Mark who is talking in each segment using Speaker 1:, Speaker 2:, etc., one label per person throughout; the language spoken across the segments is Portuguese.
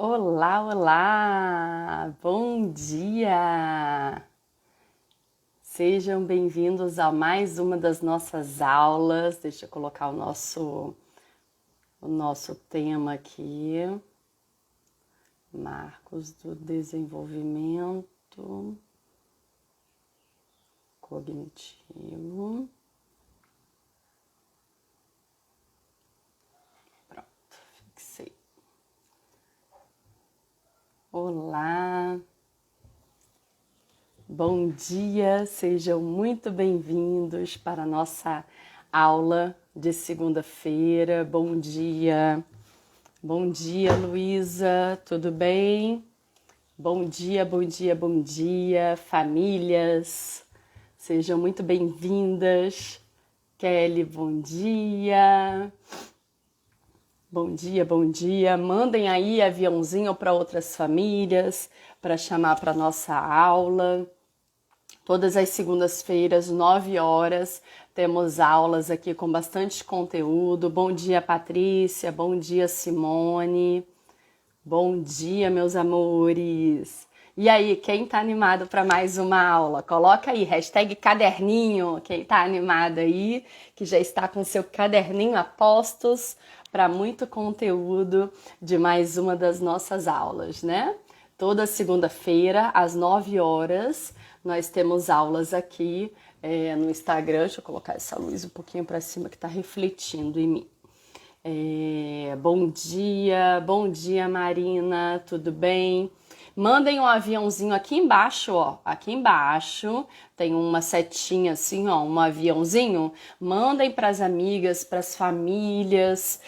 Speaker 1: Olá, olá! Bom dia! Sejam bem-vindos a mais uma das nossas aulas. Deixa eu colocar o nosso tema aqui. Marcos do desenvolvimento cognitivo. Pronto, fixei. Olá! Bom dia, sejam muito bem-vindos para a nossa aula de segunda-feira. Bom dia, Luísa, tudo bem? Bom dia, bom dia, bom dia, famílias, sejam muito bem-vindas. Kelly, bom dia. Bom dia, bom dia. Mandem aí aviãozinho para outras famílias para chamar para nossa aula. Todas as segundas-feiras, 9 horas, temos aulas aqui com bastante conteúdo. Bom dia, Patrícia. Bom dia, Simone. Bom dia, meus amores. E aí, quem tá animado para mais uma aula? Coloca aí, hashtag caderninho. Quem tá animado aí, que já está com seu caderninho a postos para muito conteúdo de mais uma das nossas aulas, né? Toda segunda-feira, às 9 horas, nós temos aulas aqui no Instagram. Deixa eu colocar essa luz um pouquinho para cima que está refletindo em mim. Bom dia Marina, tudo bem? Mandem um aviãozinho aqui embaixo, ó. Aqui embaixo tem uma setinha assim, ó, um aviãozinho. Mandem para as amigas, para as famílias,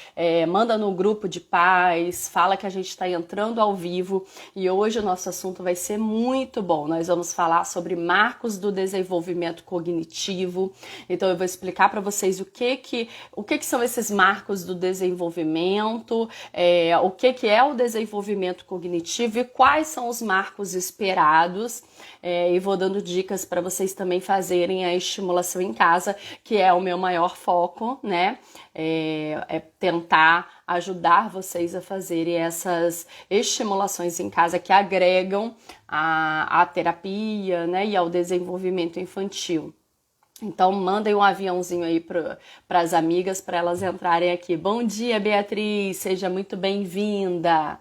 Speaker 1: manda no grupo de pais, fala que a gente está entrando ao vivo e hoje o nosso assunto vai ser muito bom. Nós vamos falar sobre marcos do desenvolvimento cognitivo. Então eu vou explicar para vocês o que são esses marcos do desenvolvimento, o que é o desenvolvimento cognitivo e quais são os marcos esperados, e vou dando dicas para vocês também fazerem a estimulação em casa, que é o meu maior foco, né? É tentar ajudar vocês a fazerem essas estimulações em casa que agregam à terapia, né, e ao desenvolvimento infantil. Então, mandem um aviãozinho aí para as amigas, para elas entrarem aqui. Bom dia, Beatriz, seja muito bem-vinda.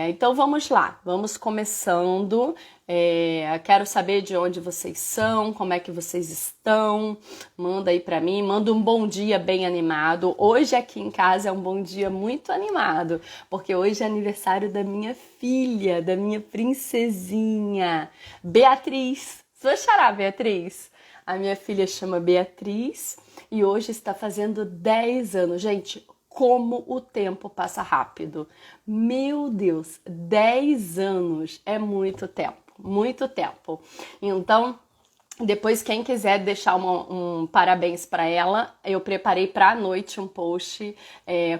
Speaker 1: Então, vamos lá, vamos começando. Quero saber de onde vocês são, como é que vocês estão. Manda aí para mim, manda um bom dia bem animado. Hoje aqui em casa é um bom dia muito animado, porque hoje é aniversário da minha filha, da minha princesinha, Beatriz. Sua xará, Beatriz. A minha filha chama Beatriz e hoje está fazendo 10 anos. Gente, como o tempo passa rápido. Meu Deus, 10 anos é muito tempo, muito tempo. Então, depois, quem quiser deixar um parabéns para ela, eu preparei para a noite um post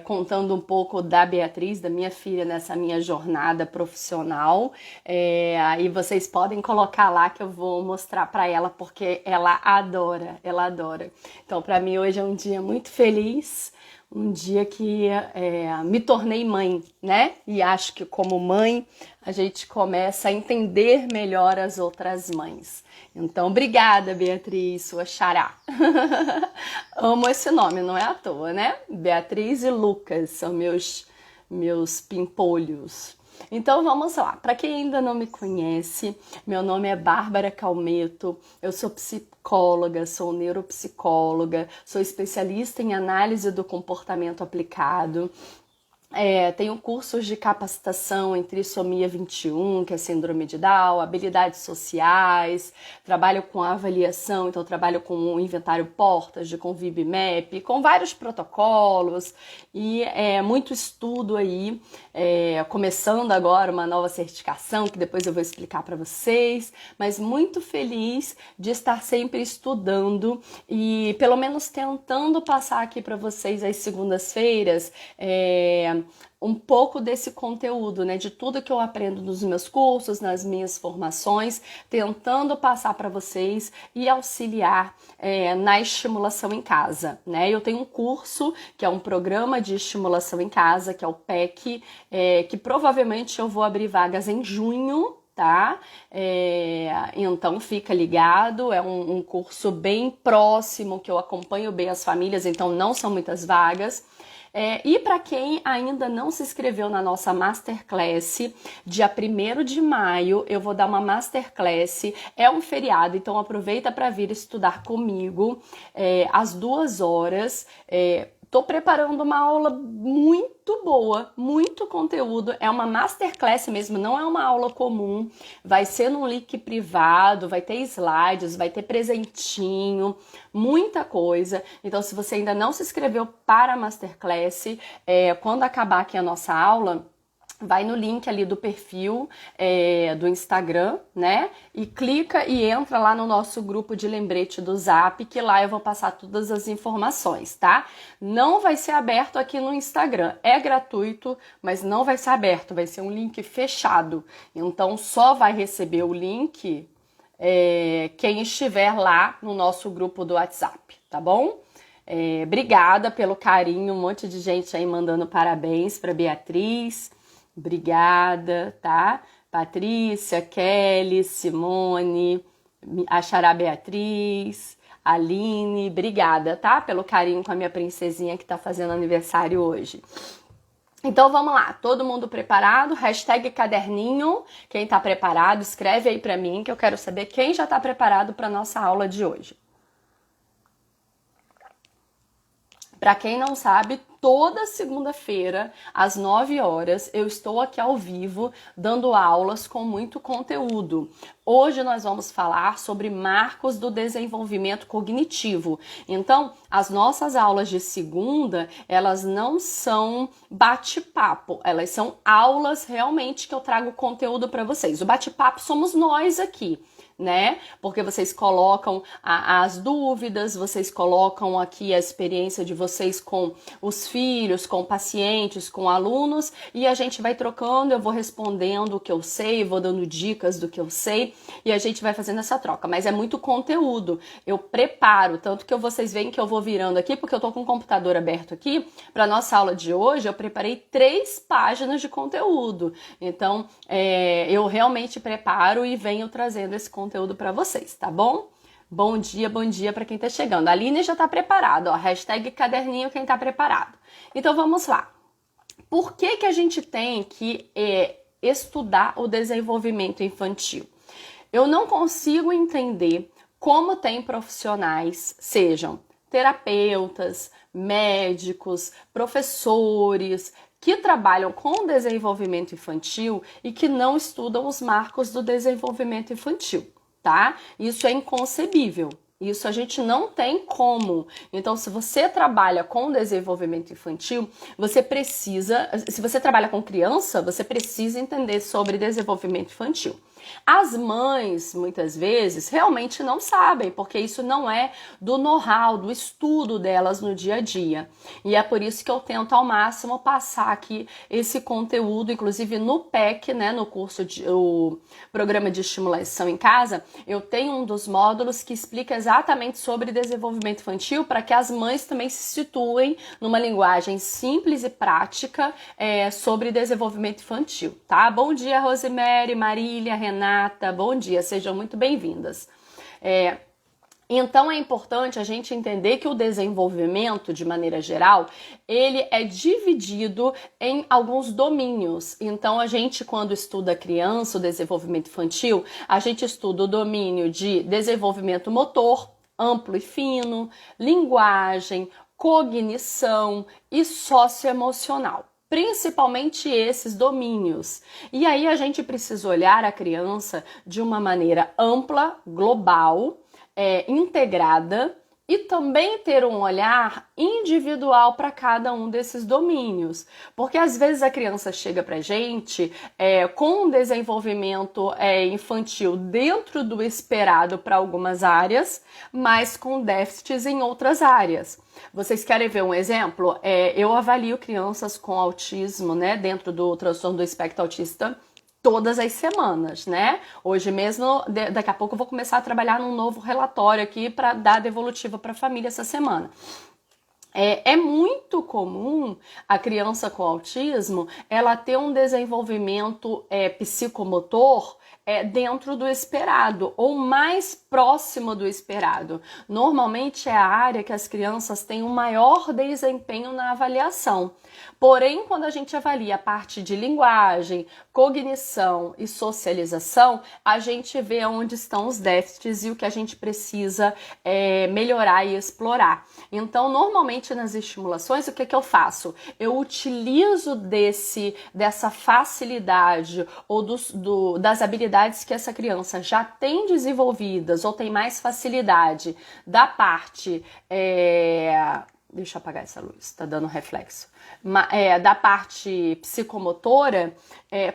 Speaker 1: contando um pouco da Beatriz, da minha filha, nessa minha jornada profissional. Aí vocês podem colocar lá que eu vou mostrar para ela, porque ela adora, ela adora. Então, para mim, hoje é um dia muito feliz. Um dia que me tornei mãe, né? E acho que como mãe a gente começa a entender melhor as outras mães. Então, obrigada, Beatriz, sua xará. Amo esse nome, não é à toa, né? Beatriz e Lucas são meus pimpolhos. Então vamos lá, para quem ainda não me conhece, meu nome é Bárbara Calmeto, eu sou psicóloga, sou neuropsicóloga, sou especialista em análise do comportamento aplicado. Tenho cursos de capacitação em trissomia 21, que é síndrome de Down, habilidades sociais, trabalho com avaliação, então trabalho com o inventário Portas, de Convib-MAP, com vários protocolos e muito estudo aí, começando agora uma nova certificação, que depois eu vou explicar para vocês, mas muito feliz de estar sempre estudando e pelo menos tentando passar aqui para vocês às segundas-feiras, um pouco desse conteúdo, né, de tudo que eu aprendo nos meus cursos, nas minhas formações, tentando passar para vocês e auxiliar na estimulação em casa, né? Eu tenho um curso que é um programa de estimulação em casa, que é o PEC, que provavelmente eu vou abrir vagas em junho, tá? Então fica ligado, é um curso bem próximo, que eu acompanho bem as famílias, então não são muitas vagas. E para quem ainda não se inscreveu na nossa Masterclass, dia 1º de maio eu vou dar uma Masterclass, é um feriado, então aproveita para vir estudar comigo às 2 horas. Tô preparando uma aula muito boa, muito conteúdo, é uma masterclass mesmo, não é uma aula comum, vai ser num link privado, vai ter slides, vai ter presentinho, muita coisa. Então, se você ainda não se inscreveu para a masterclass, quando acabar aqui a nossa aula, vai no link ali do perfil do Instagram, né? E clica e entra lá no nosso grupo de lembrete do Zap, que lá eu vou passar todas as informações, tá? Não vai ser aberto aqui no Instagram, é gratuito, mas não vai ser aberto, vai ser um link fechado. Então, só vai receber o link quem estiver lá no nosso grupo do WhatsApp, tá bom? Obrigada pelo carinho, um monte de gente aí mandando parabéns para Beatriz. Obrigada, tá? Patrícia, Kelly, Simone, a Xará Beatriz, Aline, obrigada, tá? Pelo carinho com a minha princesinha que tá fazendo aniversário hoje. Então vamos lá, todo mundo preparado? Hashtag caderninho, quem tá preparado, escreve aí pra mim que eu quero saber quem já tá preparado pra nossa aula de hoje. Para quem não sabe, toda segunda-feira, às 9 horas, eu estou aqui ao vivo, dando aulas com muito conteúdo. Hoje nós vamos falar sobre marcos do desenvolvimento cognitivo. Então, as nossas aulas de segunda, elas não são bate-papo, elas são aulas realmente que eu trago conteúdo para vocês. O bate-papo somos nós aqui, né? Porque vocês colocam as dúvidas, vocês colocam aqui a experiência de vocês com os filhos, com pacientes, com alunos, e a gente vai trocando, eu vou respondendo o que eu sei, vou dando dicas do que eu sei, e a gente vai fazendo essa troca. Mas é muito conteúdo, eu preparo, tanto que vocês veem que eu vou virando aqui, porque eu tô com o computador aberto aqui, para nossa aula de hoje, eu preparei 3 páginas de conteúdo. Então, eu realmente preparo e venho trazendo esse conteúdo para vocês, tá bom? Bom dia para quem tá chegando. A Aline já tá preparada, ó, hashtag caderninho quem tá preparado. Então vamos lá. Por que a gente tem que estudar o desenvolvimento infantil? Eu não consigo entender como tem profissionais, sejam terapeutas, médicos, professores, que trabalham com desenvolvimento infantil e que não estudam os marcos do desenvolvimento infantil, tá? Isso é inconcebível. Isso a gente não tem como. Então, se você trabalha com desenvolvimento infantil, você precisa... Se você trabalha com criança, você precisa entender sobre desenvolvimento infantil. As mães, muitas vezes, realmente não sabem, porque isso não é do know-how, do estudo delas no dia a dia. E é por isso que eu tento ao máximo passar aqui esse conteúdo, inclusive no PEC, né, no curso o Programa de Estimulação em Casa, eu tenho um dos módulos que explica exatamente sobre desenvolvimento infantil, para que as mães também se situem numa linguagem simples e prática sobre desenvolvimento infantil, tá? Bom dia, Rosemary, Marília, Renata, bom dia, sejam muito bem-vindas. Então é importante a gente entender que o desenvolvimento, de maneira geral, ele é dividido em alguns domínios. Então a gente, quando estuda criança, o desenvolvimento infantil, a gente estuda o domínio de desenvolvimento motor, amplo e fino, linguagem, cognição e socioemocional. Principalmente esses domínios. E aí a gente precisa olhar a criança de uma maneira ampla, global, integrada e também ter um olhar individual para cada um desses domínios. Porque às vezes a criança chega para a gente com um desenvolvimento infantil dentro do esperado para algumas áreas, mas com déficits em outras áreas. Vocês querem ver um exemplo? Eu avalio crianças com autismo, né, dentro do transtorno do espectro autista, todas as semanas, né? Hoje mesmo, daqui a pouco eu vou começar a trabalhar num novo relatório aqui para dar devolutiva para a família essa semana. É muito comum a criança com autismo ela ter um desenvolvimento psicomotor dentro do esperado ou mais próximo do esperado. Normalmente é a área que as crianças têm um maior desempenho na avaliação. Porém, quando a gente avalia a parte de linguagem, cognição e socialização, a gente vê onde estão os déficits e o que a gente precisa melhorar e explorar. Então, normalmente nas estimulações, o que eu faço? Eu utilizo dessa facilidade ou das habilidades que essa criança já tem desenvolvidas ou tem mais facilidade da parte... Deixa eu apagar essa luz, tá dando reflexo. Da parte psicomotora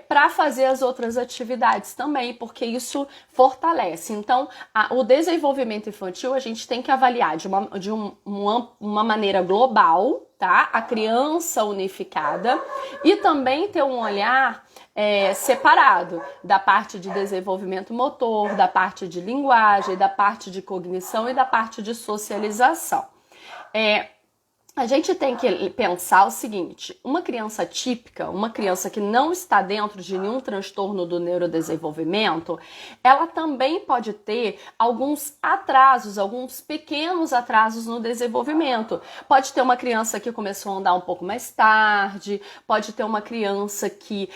Speaker 1: para fazer as outras atividades também, porque isso fortalece. Então, o desenvolvimento infantil a gente tem que avaliar de uma maneira global, tá? A criança unificada e também ter um olhar separado da parte de desenvolvimento motor, da parte de linguagem, da parte de cognição e da parte de socialização. A gente tem que pensar o seguinte, uma criança típica, uma criança que não está dentro de nenhum transtorno do neurodesenvolvimento, ela também pode ter alguns atrasos, alguns pequenos atrasos no desenvolvimento. Pode ter uma criança que começou a andar um pouco mais tarde, pode ter uma criança que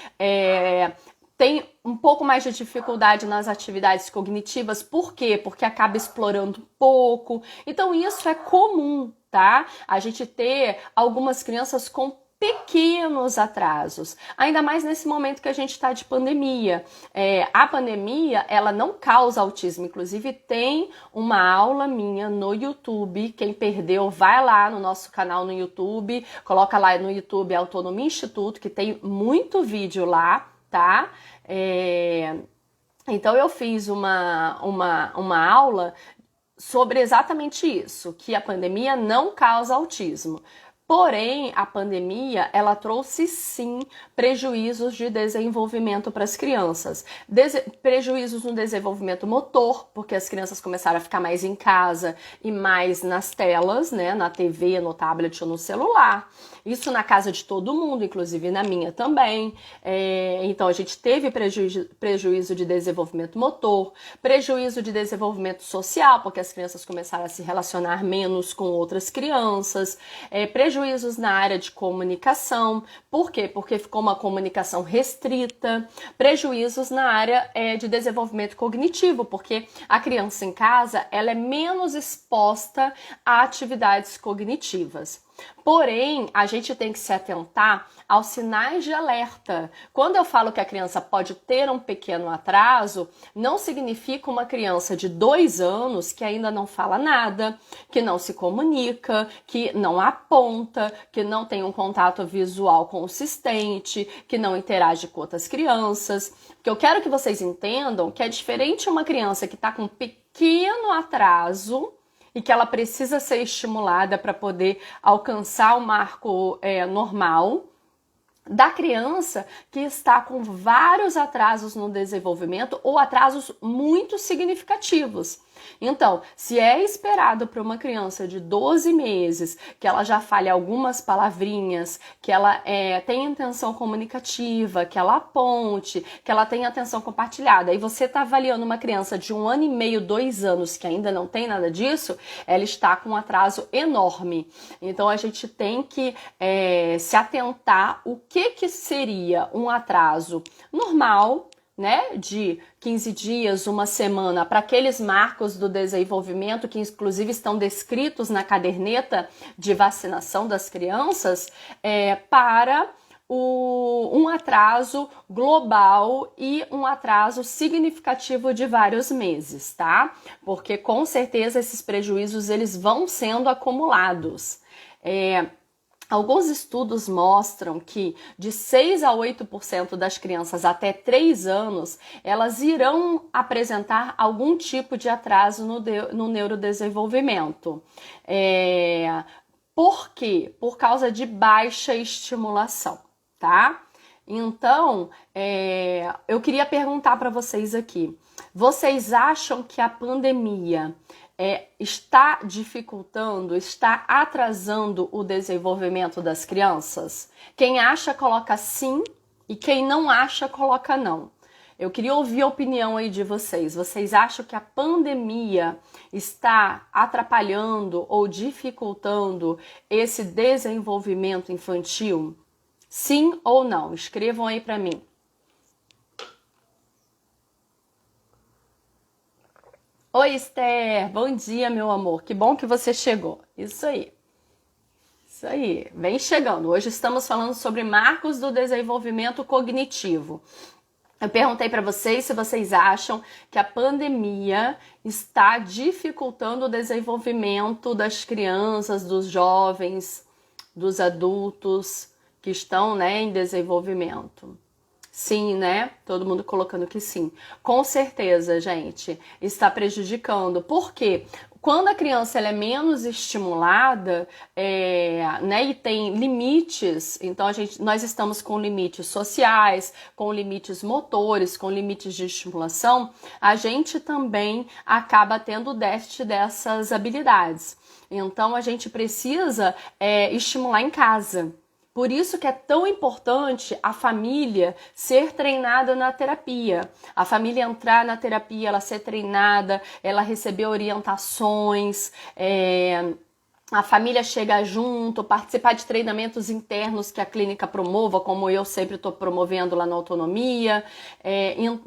Speaker 1: tem um pouco mais de dificuldade nas atividades cognitivas. Por quê? Porque acaba explorando pouco. Então isso é comum, tá? A gente ter algumas crianças com pequenos atrasos, ainda mais nesse momento que a gente está de pandemia. A pandemia, ela não causa autismo, inclusive tem uma aula minha no YouTube, quem perdeu vai lá no nosso canal no YouTube, coloca lá no YouTube Autonomia Instituto, que tem muito vídeo lá, tá? Então eu fiz uma aula sobre exatamente isso, que a pandemia não causa autismo. Porém, a pandemia, ela trouxe sim prejuízos de desenvolvimento para as crianças. Prejuízos no desenvolvimento motor, porque as crianças começaram a ficar mais em casa e mais nas telas, né, na TV, no tablet ou no celular. Isso na casa de todo mundo, inclusive na minha também. Então, a gente teve prejuízo de desenvolvimento motor, prejuízo de desenvolvimento social, porque as crianças começaram a se relacionar menos com outras crianças, prejuízos na área de comunicação. Por quê? Porque ficou uma comunicação restrita. Prejuízos na área de desenvolvimento cognitivo, porque a criança em casa ela é menos exposta a atividades cognitivas. Porém, a gente tem que se atentar aos sinais de alerta. Quando eu falo que a criança pode ter um pequeno atraso, não significa uma criança de 2 anos que ainda não fala nada, que não se comunica, que não aponta, que não tem um contato visual consistente, que não interage com outras crianças. Porque eu quero que vocês entendam que é diferente uma criança que está com um pequeno atraso e que ela precisa ser estimulada para poder alcançar o marco normal, da criança que está com vários atrasos no desenvolvimento ou atrasos muito significativos. Então, se é esperado para uma criança de 12 meses que ela já fale algumas palavrinhas, que ela tenha intenção comunicativa, que ela aponte, que ela tenha atenção compartilhada, e você está avaliando uma criança de 1 ano e meio, 2 anos, que ainda não tem nada disso, ela está com um atraso enorme. Então, a gente tem que se atentar o que seria um atraso normal, né, de 15 dias, 1 semana, para aqueles marcos do desenvolvimento que inclusive estão descritos na caderneta de vacinação das crianças, para um atraso global e um atraso significativo de vários meses, tá? Porque com certeza esses prejuízos eles vão sendo acumulados. Alguns estudos mostram que de 6 a 8% das crianças até 3 anos, elas irão apresentar algum tipo de atraso no neurodesenvolvimento. Por quê? Por causa de baixa estimulação, tá? Então, eu queria perguntar para vocês aqui, vocês acham que a pandemia está dificultando, está atrasando o desenvolvimento das crianças? Quem acha, coloca sim, e quem não acha, coloca não. Eu queria ouvir a opinião aí de vocês. Vocês acham que a pandemia está atrapalhando ou dificultando esse desenvolvimento infantil? Sim ou não? Escrevam aí para mim. Oi, Esther, bom dia, meu amor. Que bom que você chegou. Isso aí. Isso aí. Vem chegando. Hoje estamos falando sobre marcos do desenvolvimento cognitivo. Eu perguntei para vocês se vocês acham que a pandemia está dificultando o desenvolvimento das crianças, dos jovens, dos adultos que estão, né, em desenvolvimento. Sim, né? Todo mundo colocando que sim. Com certeza, gente, está prejudicando. Por quê? Quando a criança ela é menos estimulada, né, e tem limites, então nós estamos com limites sociais, com limites motores, com limites de estimulação, a gente também acaba tendo déficit dessas habilidades. Então a gente precisa estimular em casa. Por isso que é tão importante a família ser treinada na terapia. A família entrar na terapia, ela ser treinada, ela receber orientações, a família chegar junto, participar de treinamentos internos que a clínica promova, como eu sempre estou promovendo lá na Autonomia.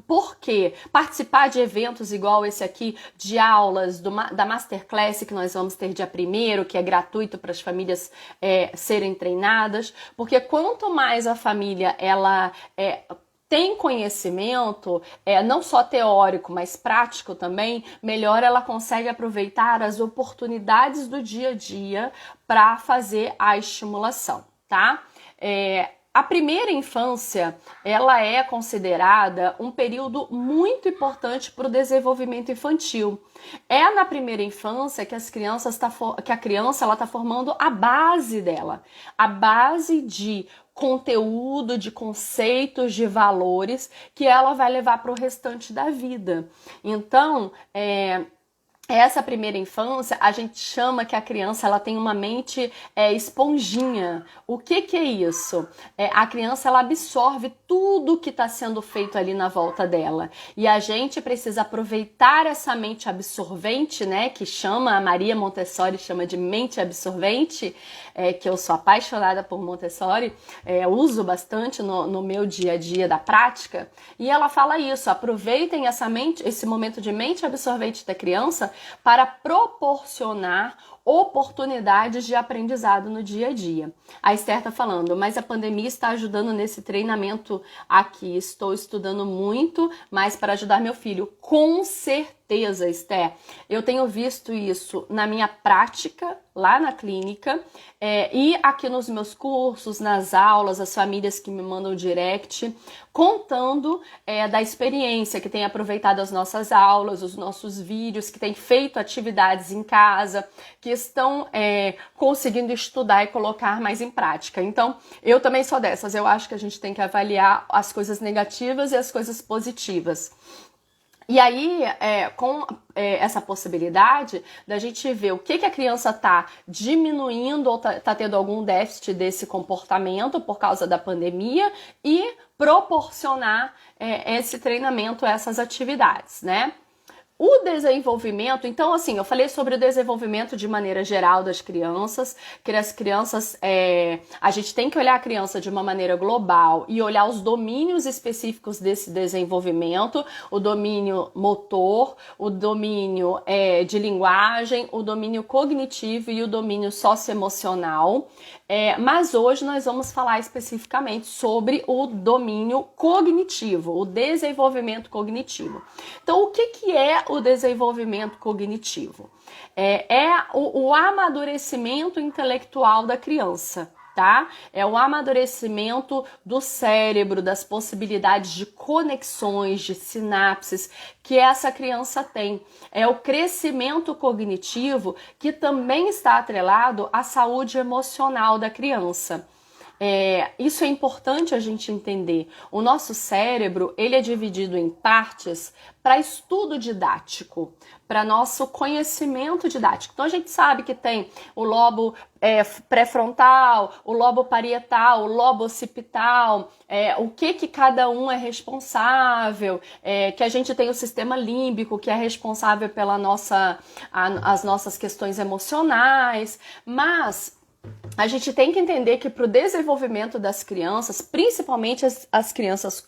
Speaker 1: Por quê? Participar de eventos igual esse aqui, de aulas da Masterclass que nós vamos ter dia 1º, que é gratuito para as famílias serem treinadas, porque quanto mais a família ela tem conhecimento, não só teórico, mas prático também, melhor ela consegue aproveitar as oportunidades do dia a dia para fazer a estimulação, tá? A primeira infância, ela é considerada um período muito importante para o desenvolvimento infantil. É na primeira infância que a criança ela está formando a base dela, a base de conteúdo, de conceitos, de valores que ela vai levar para o restante da vida. Então, essa primeira infância, a gente chama que a criança ela tem uma mente esponjinha. O que é isso? A criança ela absorve tudo que está sendo feito ali na volta dela. E a gente precisa aproveitar essa mente absorvente, né? Que a Maria Montessori chama de mente absorvente, que eu sou apaixonada por Montessori, uso bastante no meu dia a dia da prática. E ela fala isso, aproveitem esse momento de mente absorvente da criança para proporcionar oportunidades de aprendizado no dia a dia. A Esther está falando, mas a pandemia está ajudando nesse treinamento aqui. Estou estudando muito, mas para ajudar meu filho. Com certeza, Esther. Eu tenho visto isso na minha prática, lá na clínica, e aqui nos meus cursos, nas aulas, as famílias que me mandam direct, contando da experiência, que tem aproveitado as nossas aulas, os nossos vídeos, que tem feito atividades em casa, que estão conseguindo estudar e colocar mais em prática. Então, eu também sou dessas. Eu acho que a gente tem que avaliar as coisas negativas e as coisas positivas. E aí, com essa possibilidade da gente ver o que a criança está diminuindo ou tá tendo algum déficit desse comportamento por causa da pandemia e proporcionar esse treinamento, essas atividades, né? O desenvolvimento, então assim, eu falei sobre o desenvolvimento de maneira geral das crianças, que as crianças, a gente tem que olhar a criança de uma maneira global e olhar os domínios específicos desse desenvolvimento, o domínio motor, o domínio de linguagem, o domínio cognitivo e o domínio socioemocional. Mas hoje nós vamos falar especificamente sobre o domínio cognitivo, o desenvolvimento cognitivo. Então, o que é o desenvolvimento cognitivo? O amadurecimento intelectual da criança. Tá? É o amadurecimento do cérebro, das possibilidades de conexões, de sinapses que essa criança tem. É o crescimento cognitivo que também está atrelado à saúde emocional da criança. Isso é importante a gente entender. O nosso cérebro, ele é dividido em partes para estudo didático, para nosso conhecimento didático. Então a gente sabe que tem o lobo pré-frontal, o lobo parietal, o lobo occipital, o que cada um é responsável, que a gente tem o sistema límbico, que é responsável pela as nossas questões emocionais, mas a gente tem que entender que para o desenvolvimento das crianças, principalmente as crianças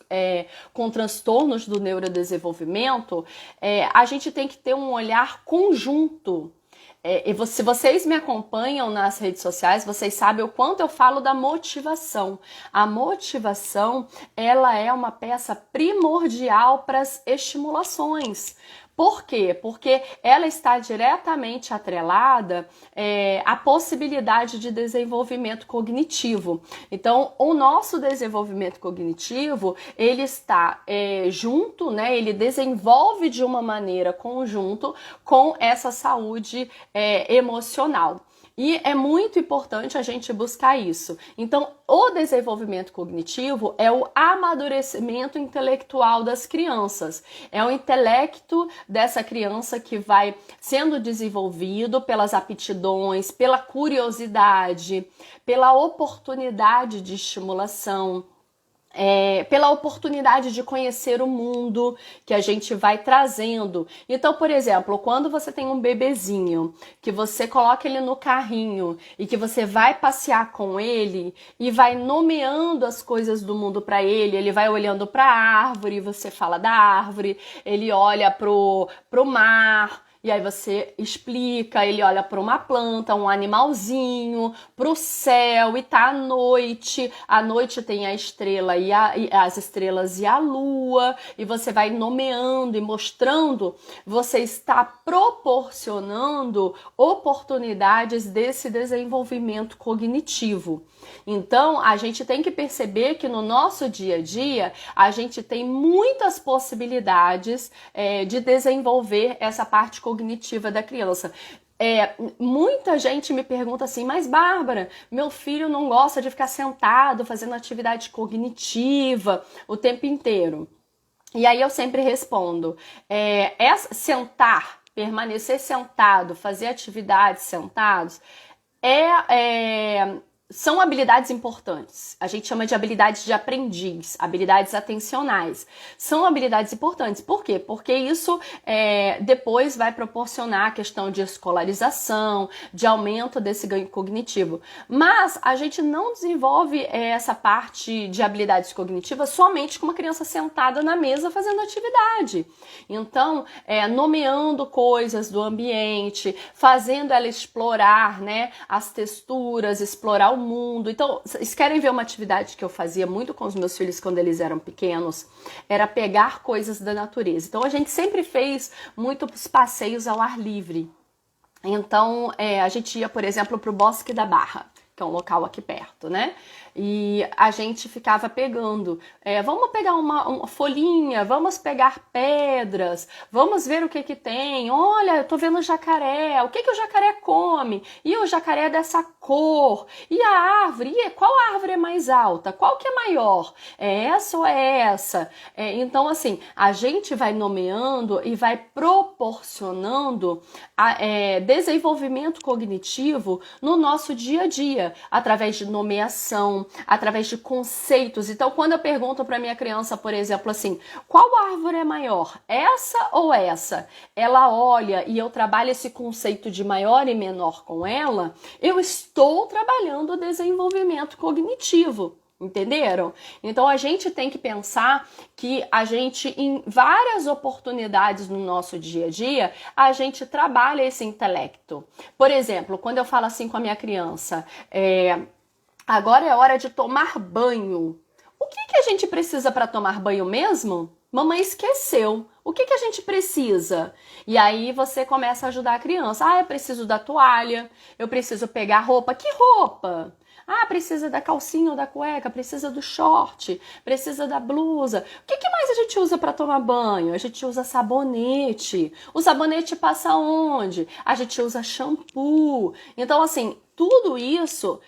Speaker 1: com transtornos do neurodesenvolvimento, a gente tem que ter um olhar conjunto. Se vocês me acompanham nas redes sociais, vocês sabem o quanto eu falo da motivação. A motivação, ela é uma peça primordial para as estimulações. Por quê? Porque ela está diretamente atrelada à possibilidade de desenvolvimento cognitivo. Então, o nosso desenvolvimento cognitivo, ele está junto, né? Ele desenvolve de uma maneira conjunto com essa saúde emocional. E é muito importante a gente buscar isso. Então, o desenvolvimento cognitivo é o amadurecimento intelectual das crianças. É o intelecto dessa criança que vai sendo desenvolvido pelas aptidões, pela curiosidade, pela oportunidade de estimulação. Pela oportunidade de conhecer o mundo que a gente vai trazendo. Então, por exemplo, quando você tem um bebezinho, que você coloca ele no carrinho e que você vai passear com ele e vai nomeando as coisas do mundo para ele vai olhando para a árvore, você fala da árvore, ele olha pro mar, e aí você explica, ele olha para uma planta, um animalzinho, para o céu, e tá à noite tem a estrela e as estrelas e a lua, e você vai nomeando e mostrando, você está proporcionando oportunidades desse desenvolvimento cognitivo. Então, a gente tem que perceber que no nosso dia a dia, a gente tem muitas possibilidades de desenvolver essa parte cognitiva da criança. Muita gente me pergunta assim, mas Bárbara, meu filho não gosta de ficar sentado fazendo atividade cognitiva o tempo inteiro. E aí eu sempre respondo, permanecer sentado, fazer atividades sentados, são habilidades importantes. A gente chama de habilidades de aprendiz, habilidades atencionais. São habilidades importantes. Por quê? Porque isso depois vai proporcionar a questão de escolarização, de aumento desse ganho cognitivo. Mas a gente não desenvolve essa parte de habilidades cognitivas somente com uma criança sentada na mesa fazendo atividade. Então, nomeando coisas do ambiente, fazendo ela explorar, né, as texturas, explorar o mundo. Então, vocês querem ver uma atividade que eu fazia muito com os meus filhos quando eles eram pequenos? Era pegar coisas da natureza. Então, a gente sempre fez muitos passeios ao ar livre. Então, a gente ia, por exemplo, para o Bosque da Barra, que é um local aqui perto, né? E a gente ficava pegando, vamos pegar uma folhinha, vamos pegar pedras, vamos ver o que tem. Olha, eu tô vendo jacaré, o que o jacaré come? E o jacaré é dessa cor. E a árvore, qual árvore é mais alta? Qual que é maior? É essa ou é essa? Então, assim, a gente vai nomeando e vai proporcionando desenvolvimento cognitivo no nosso dia a dia, através de nomeação, através de conceitos. Então, quando eu pergunto para minha criança, por exemplo, assim, qual árvore é maior? Essa ou essa? Ela olha e eu trabalho esse conceito de maior e menor com ela, eu estou trabalhando o desenvolvimento cognitivo. Entenderam? Então a gente tem que pensar que a gente, em várias oportunidades no nosso dia a dia, a gente trabalha esse intelecto. Por exemplo, quando eu falo assim com a minha criança, Agora é hora de tomar banho. O que a gente precisa para tomar banho mesmo? Mamãe esqueceu. O que a gente precisa? E aí você começa a ajudar a criança. Ah, eu preciso da toalha, eu preciso pegar roupa. Que roupa? Ah, precisa da calcinha ou da cueca, precisa do short, precisa da blusa. O que mais a gente usa para tomar banho? A gente usa sabonete. O sabonete passa onde? A gente usa shampoo. Então, assim, tudo isso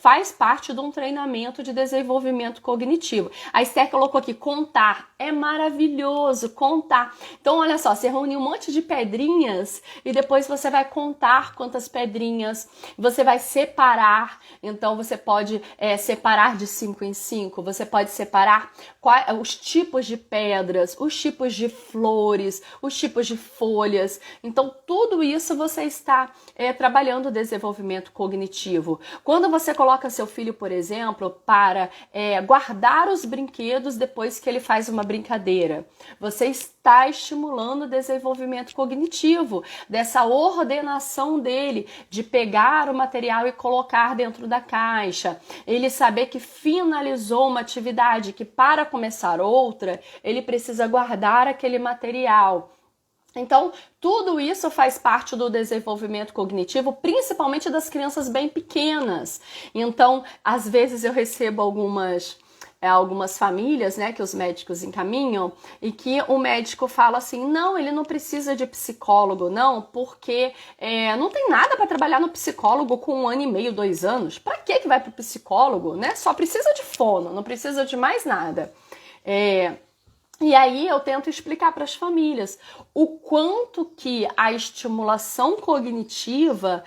Speaker 1: faz parte de um treinamento de desenvolvimento cognitivo. A Esther colocou aqui, contar. É maravilhoso, contar. Então, olha só, você reúne um monte de pedrinhas e depois você vai contar quantas pedrinhas, você vai separar. Então, você pode separar de 5 em 5, você pode separar os tipos de pedras, os tipos de flores, os tipos de folhas. Então, tudo isso você está trabalhando o desenvolvimento cognitivo. Quando você coloca seu filho, por exemplo, para guardar os brinquedos depois que ele faz uma brincadeira, você está estimulando o desenvolvimento cognitivo, dessa ordenação dele, de pegar o material e colocar dentro da caixa, ele saber que finalizou uma atividade, que para começar outra, ele precisa guardar aquele material. Então, tudo isso faz parte do desenvolvimento cognitivo, principalmente das crianças bem pequenas. Então, às vezes eu recebo algumas famílias, né, que os médicos encaminham e que o médico fala assim, não, ele não precisa de psicólogo, não, porque não tem nada para trabalhar no psicólogo com 1 ano e meio, 2 anos. Para que vai para o psicólogo, né? Só precisa de fono, não precisa de mais nada. E aí eu tento explicar para as famílias o quanto que a estimulação cognitiva,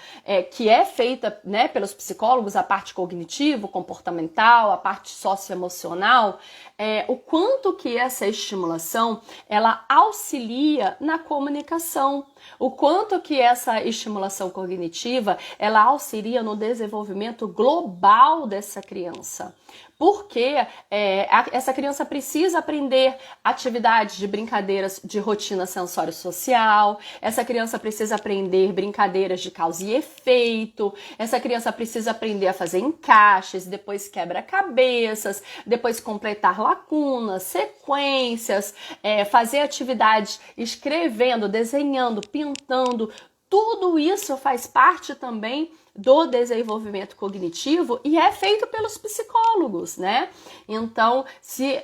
Speaker 1: que é feita, né, pelos psicólogos, a parte cognitivo, comportamental, a parte socioemocional, o quanto que essa estimulação ela auxilia na comunicação, o quanto que essa estimulação cognitiva ela auxilia no desenvolvimento global dessa criança. Porque essa criança precisa aprender atividades de brincadeiras de rotina sensório-social, essa criança precisa aprender brincadeiras de causa e efeito, essa criança precisa aprender a fazer encaixes, depois quebra-cabeças, depois completar lacunas, sequências, fazer atividades escrevendo, desenhando, pintando. Tudo isso faz parte também do desenvolvimento cognitivo e é feito pelos psicólogos, né? Então, se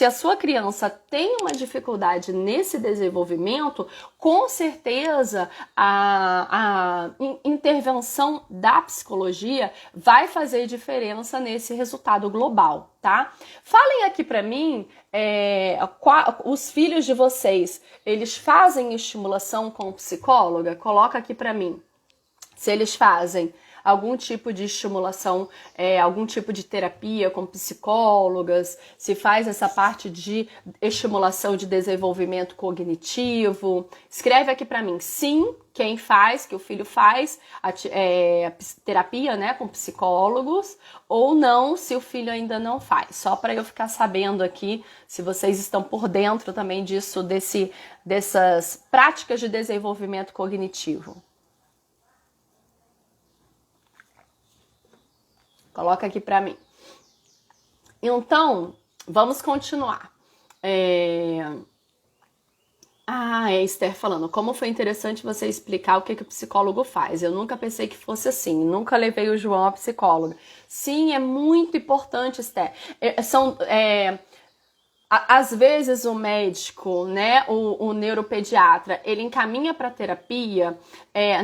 Speaker 1: a sua criança tem uma dificuldade nesse desenvolvimento, com certeza a intervenção da psicologia vai fazer diferença nesse resultado global, tá? Falem aqui pra mim, os filhos de vocês, eles fazem estimulação com psicóloga? Coloca aqui pra mim. Se eles fazem algum tipo de estimulação, algum tipo de terapia com psicólogas, se faz essa parte de estimulação de desenvolvimento cognitivo. Escreve aqui para mim, sim, quem faz, que o filho faz, terapia, né, com psicólogos, ou não, se o filho ainda não faz. Só para eu ficar sabendo aqui, se vocês estão por dentro também disso, dessas práticas de desenvolvimento cognitivo. Coloca aqui para mim. Então, vamos continuar. Esther falando, como foi interessante você explicar o que o psicólogo faz. Eu nunca pensei que fosse assim, nunca levei o João a psicóloga. Sim, é muito importante, Esther. Às vezes o médico, né, o neuropediatra, ele encaminha para terapia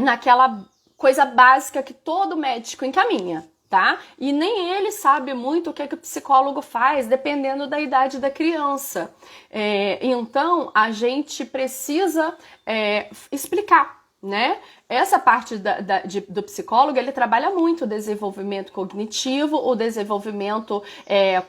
Speaker 1: naquela coisa básica que todo médico encaminha. Tá? E nem ele sabe muito o que o psicólogo faz, dependendo da idade da criança. Então, a gente precisa explicar, né? Essa parte do psicólogo, ele trabalha muito o desenvolvimento cognitivo, o desenvolvimento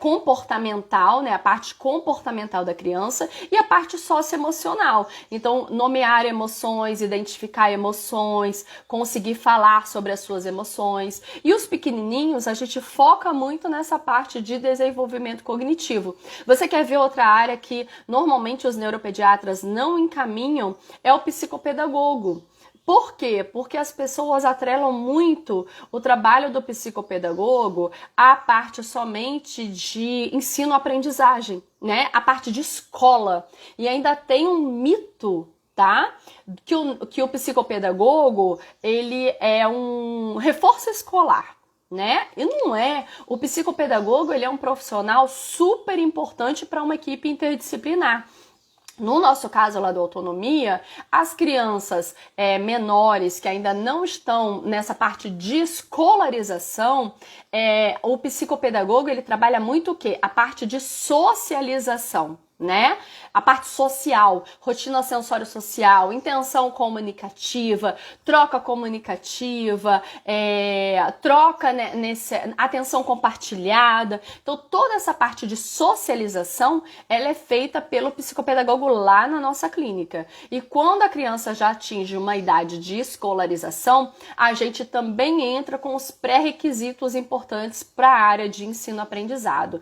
Speaker 1: comportamental, né? A parte comportamental da criança e a parte socioemocional. Então, nomear emoções, identificar emoções, conseguir falar sobre as suas emoções. E os pequenininhos, a gente foca muito nessa parte de desenvolvimento cognitivo. Você quer ver outra área que normalmente os neuropediatras não encaminham? É o psicopedagogo. Por quê? Porque as pessoas atrelam muito o trabalho do psicopedagogo à parte somente de ensino-aprendizagem, né? A parte de escola. E ainda tem um mito, tá? Que o psicopedagogo, ele é um reforço escolar, né? E não é. O psicopedagogo, ele é um profissional super importante para uma equipe interdisciplinar. No nosso caso lá do Autonomia, as crianças menores que ainda não estão nessa parte de escolarização, o psicopedagogo, ele trabalha muito o quê? A parte de socialização, né? A parte social, rotina sensório-social, intenção comunicativa, troca comunicativa, troca, né, atenção compartilhada. Então, toda essa parte de socialização, ela é feita pelo psicopedagogo lá na nossa clínica. E quando a criança já atinge uma idade de escolarização, a gente também entra com os pré-requisitos importantes para a área de ensino-aprendizado.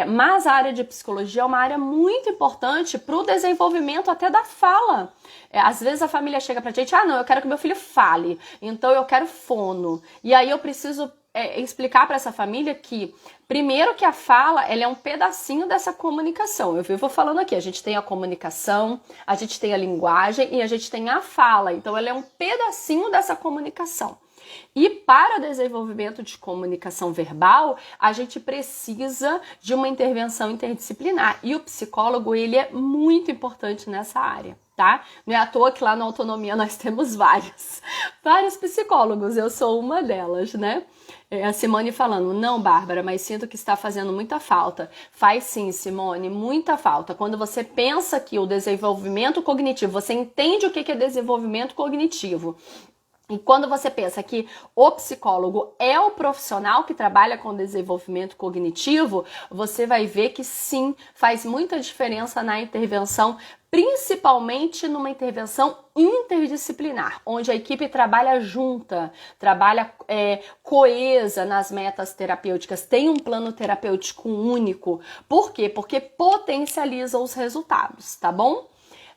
Speaker 1: Mas a área de psicologia é uma área muito importante para o desenvolvimento até da fala. Às vezes a família chega pra gente, não, eu quero que meu filho fale, então eu quero fono. E aí eu preciso explicar para essa família que, primeiro, que a fala, ela é um pedacinho dessa comunicação. Eu vivo falando aqui, a gente tem a comunicação, a gente tem a linguagem e a gente tem a fala. Então ela é um pedacinho dessa comunicação. E para o desenvolvimento de comunicação verbal, a gente precisa de uma intervenção interdisciplinar. E o psicólogo, ele é muito importante nessa área, tá? Não é à toa que lá na Autonomia nós temos vários psicólogos, eu sou uma delas, né? A Simone falando, não, Bárbara, mas sinto que está fazendo muita falta. Faz sim, Simone, muita falta. Quando você pensa que o desenvolvimento cognitivo, você entende o que é desenvolvimento cognitivo, e quando você pensa que o psicólogo é o profissional que trabalha com desenvolvimento cognitivo, você vai ver que sim, faz muita diferença na intervenção, principalmente numa intervenção interdisciplinar, onde a equipe trabalha junta, trabalha coesa nas metas terapêuticas, tem um plano terapêutico único. Por quê? Porque potencializa os resultados, tá bom?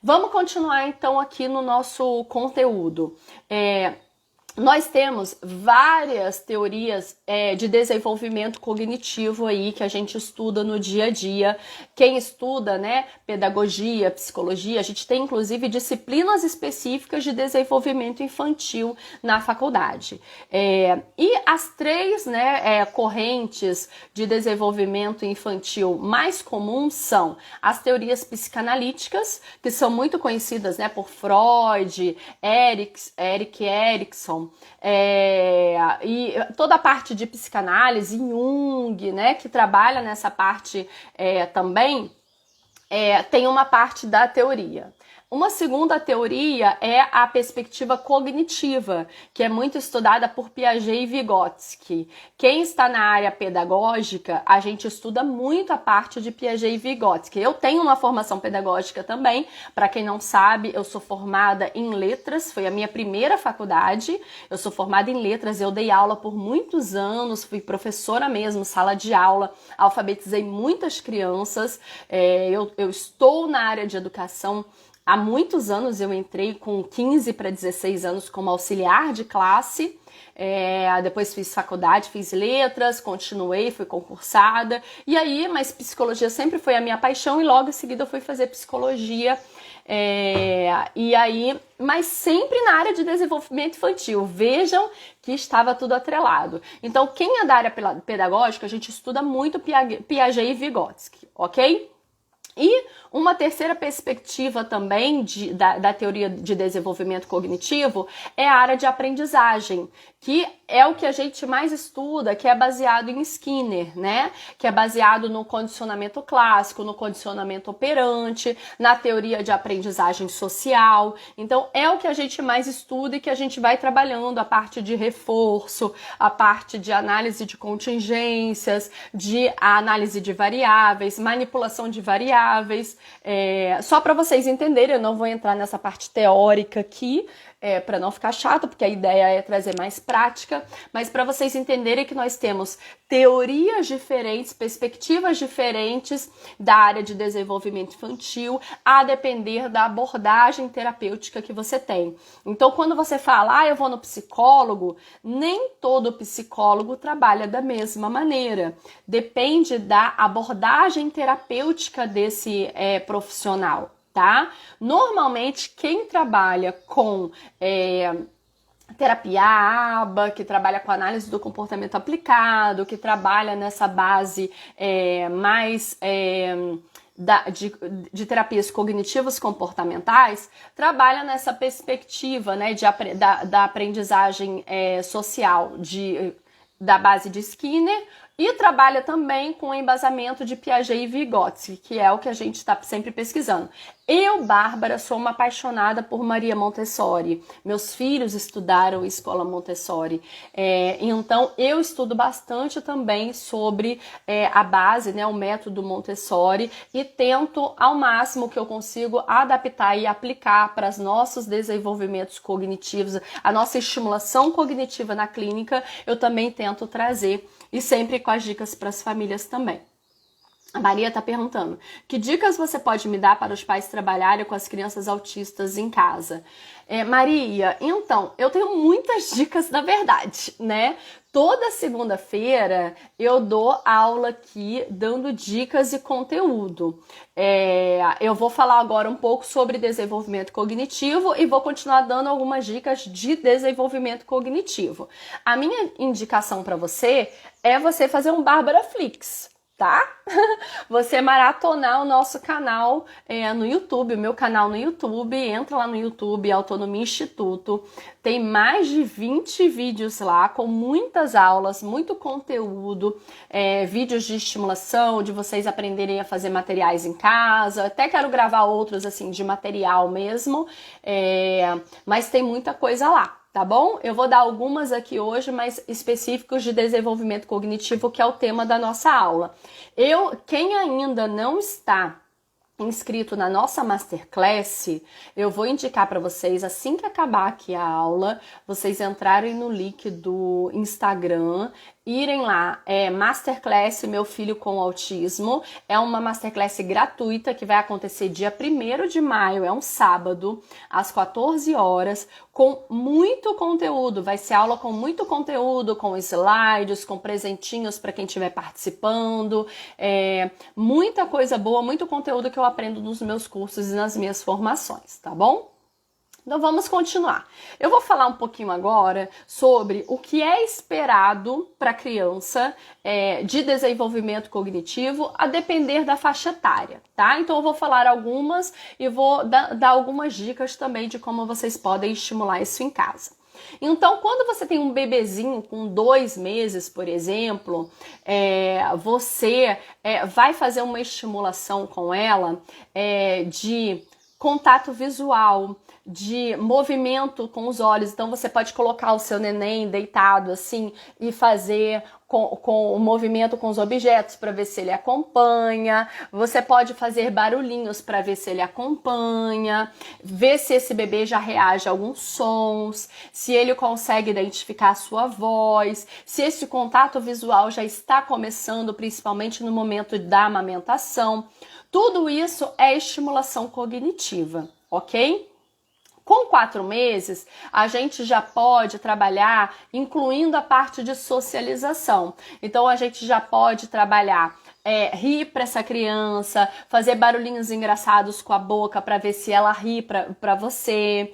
Speaker 1: Vamos continuar então aqui no nosso conteúdo. Nós temos várias teorias de desenvolvimento cognitivo aí que a gente estuda no dia a dia. Quem estuda, né, pedagogia, psicologia, a gente tem inclusive disciplinas específicas de desenvolvimento infantil na faculdade. E as três, né, correntes de desenvolvimento infantil mais comuns são as teorias psicanalíticas, que são muito conhecidas, né, por Freud, Erik Erikson, e toda a parte de psicanálise, Jung, né, que trabalha nessa parte também, tem uma parte da teoria. Uma segunda teoria é a perspectiva cognitiva, que é muito estudada por Piaget e Vygotsky. Quem está na área pedagógica, a gente estuda muito a parte de Piaget e Vygotsky. Eu tenho uma formação pedagógica também, para quem não sabe, eu sou formada em letras, foi a minha primeira faculdade, eu sou formada em letras, eu dei aula por muitos anos, fui professora mesmo, sala de aula, alfabetizei muitas crianças, eu estou na área de educação. Há muitos anos eu entrei com 15 para 16 anos como auxiliar de classe, depois fiz faculdade, fiz letras, continuei, fui concursada, e aí, mas psicologia sempre foi a minha paixão e logo em seguida eu fui fazer psicologia, e aí, mas sempre na área de desenvolvimento infantil. Vejam que estava tudo atrelado. Então, quem é da área pedagógica, a gente estuda muito Piaget e Vygotsky, ok? E uma terceira perspectiva também da teoria de desenvolvimento cognitivo é a área de aprendizagem, que é o que a gente mais estuda, que é baseado em Skinner, né? Que é baseado no condicionamento clássico, no condicionamento operante, na teoria de aprendizagem social. Então, é o que a gente mais estuda e que a gente vai trabalhando a parte de reforço, a parte de análise de contingências, de análise de variáveis, manipulação de variáveis. Só para vocês entenderem, eu não vou entrar nessa parte teórica aqui, para não ficar chato, porque a ideia é trazer mais prática, mas para vocês entenderem que nós temos teorias diferentes, perspectivas diferentes da área de desenvolvimento infantil, a depender da abordagem terapêutica que você tem. Então, quando você fala, eu vou no psicólogo, nem todo psicólogo trabalha da mesma maneira. Depende da abordagem terapêutica desse profissional, tá? Normalmente, quem trabalha com terapia ABA, que trabalha com análise do comportamento aplicado, que trabalha nessa base mais de terapias cognitivas comportamentais, trabalha nessa perspectiva, né, da aprendizagem social da base de Skinner, e trabalha também com o embasamento de Piaget e Vygotsky, que é o que a gente está sempre pesquisando. Eu, Bárbara, sou uma apaixonada por Maria Montessori. Meus filhos estudaram escola Montessori. Então, eu estudo bastante também sobre a base, né, o método Montessori, e tento, ao máximo que eu consigo, adaptar e aplicar para os nossos desenvolvimentos cognitivos, a nossa estimulação cognitiva na clínica, eu também tento trazer, e sempre com as dicas para as famílias também. A Maria está perguntando, que dicas você pode me dar para os pais trabalharem com as crianças autistas em casa? Maria, então, eu tenho muitas dicas na verdade, né? Toda segunda-feira eu dou aula aqui dando dicas e conteúdo. Eu vou falar agora um pouco sobre desenvolvimento cognitivo e vou continuar dando algumas dicas de desenvolvimento cognitivo. A minha indicação para você é você fazer um Bárbara Flix, tá? Você maratonar o nosso canal no YouTube, o meu canal no YouTube, entra lá no YouTube, Autonomia Instituto, tem mais de 20 vídeos lá, com muitas aulas, muito conteúdo, vídeos de estimulação, de vocês aprenderem a fazer materiais em casa, até quero gravar outros assim, de material mesmo, mas tem muita coisa lá. Tá bom? Eu vou dar algumas aqui hoje, mas específicos de desenvolvimento cognitivo, que é o tema da nossa aula. Quem ainda não está inscrito na nossa Masterclass, eu vou indicar para vocês, assim que acabar aqui a aula, vocês entrarem no link do Instagram, irem lá, Masterclass Meu Filho com Autismo, é uma Masterclass gratuita que vai acontecer dia 1º de maio, é um sábado, às 14 horas, com muito conteúdo, vai ser aula com muito conteúdo, com slides, com presentinhos para quem estiver participando, muita coisa boa, muito conteúdo que eu aprendo nos meus cursos e nas minhas formações, tá bom? Então vamos continuar. Eu vou falar um pouquinho agora sobre o que é esperado para a criança de desenvolvimento cognitivo, a depender da faixa etária, tá? Então eu vou falar algumas e vou dar algumas dicas também de como vocês podem estimular isso em casa. Então, quando você tem um bebezinho com 2 meses, por exemplo, você vai fazer uma estimulação com ela de contato visual, de movimento com os olhos. Então você pode colocar o seu neném deitado assim e fazer com o movimento com os objetos para ver se ele acompanha. Você pode fazer barulhinhos para ver se ele acompanha, ver se esse bebê já reage a alguns sons, se ele consegue identificar a sua voz, se esse contato visual já está começando, principalmente no momento da amamentação. Tudo isso é estimulação cognitiva, ok? Com 4 meses, a gente já pode trabalhar incluindo a parte de socialização. Então, a gente já pode trabalhar rir para essa criança, fazer barulhinhos engraçados com a boca para ver se ela ri para você.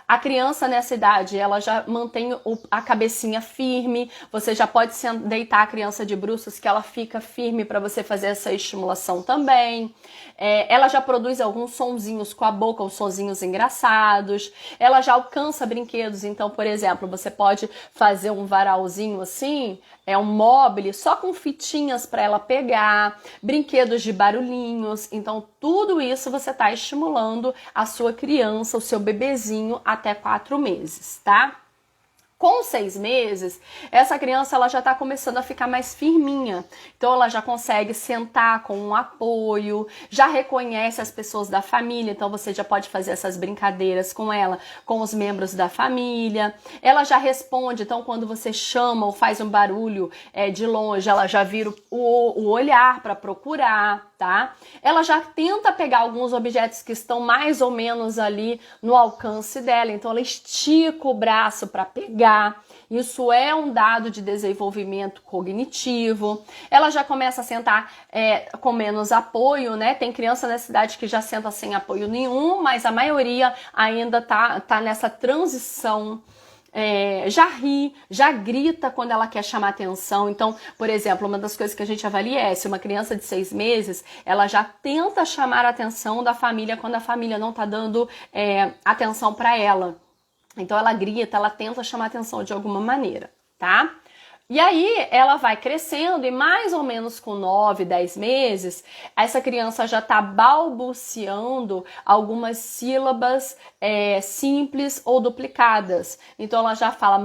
Speaker 1: A criança nessa idade, ela já mantém a cabecinha firme, você já pode deitar a criança de bruços que ela fica firme para você fazer essa estimulação também. Ela já produz alguns sonzinhos com a boca, os sonzinhos engraçados, ela já alcança brinquedos, então, por exemplo, você pode fazer um varalzinho assim, um mobile só com fitinhas para ela pegar, brinquedos de barulhinhos, então tudo isso você está estimulando a sua criança, o seu bebezinho até 4 meses, tá? Com 6 meses, essa criança ela já está começando a ficar mais firminha. Então ela já consegue sentar com um apoio, já reconhece as pessoas da família, então você já pode fazer essas brincadeiras com ela, com os membros da família. Ela já responde, então quando você chama ou faz um barulho de longe, ela já vira o olhar para procurar, tá? Ela já tenta pegar alguns objetos que estão mais ou menos ali no alcance dela, então ela estica o braço para pegar. Isso é um dado de desenvolvimento cognitivo. Ela já começa a sentar com menos apoio, né? Tem criança nessa idade que já senta sem apoio nenhum, mas a maioria ainda tá nessa transição. Já ri, já grita quando ela quer chamar atenção. Então, por exemplo, uma das coisas que a gente avalia é se uma criança de 6 meses, ela já tenta chamar a atenção da família quando a família não tá dando atenção para ela. Então ela grita, ela tenta chamar atenção de alguma maneira, tá? E aí ela vai crescendo e mais ou menos com 9, 10 meses, essa criança já está balbuciando algumas sílabas simples ou duplicadas. Então ela já fala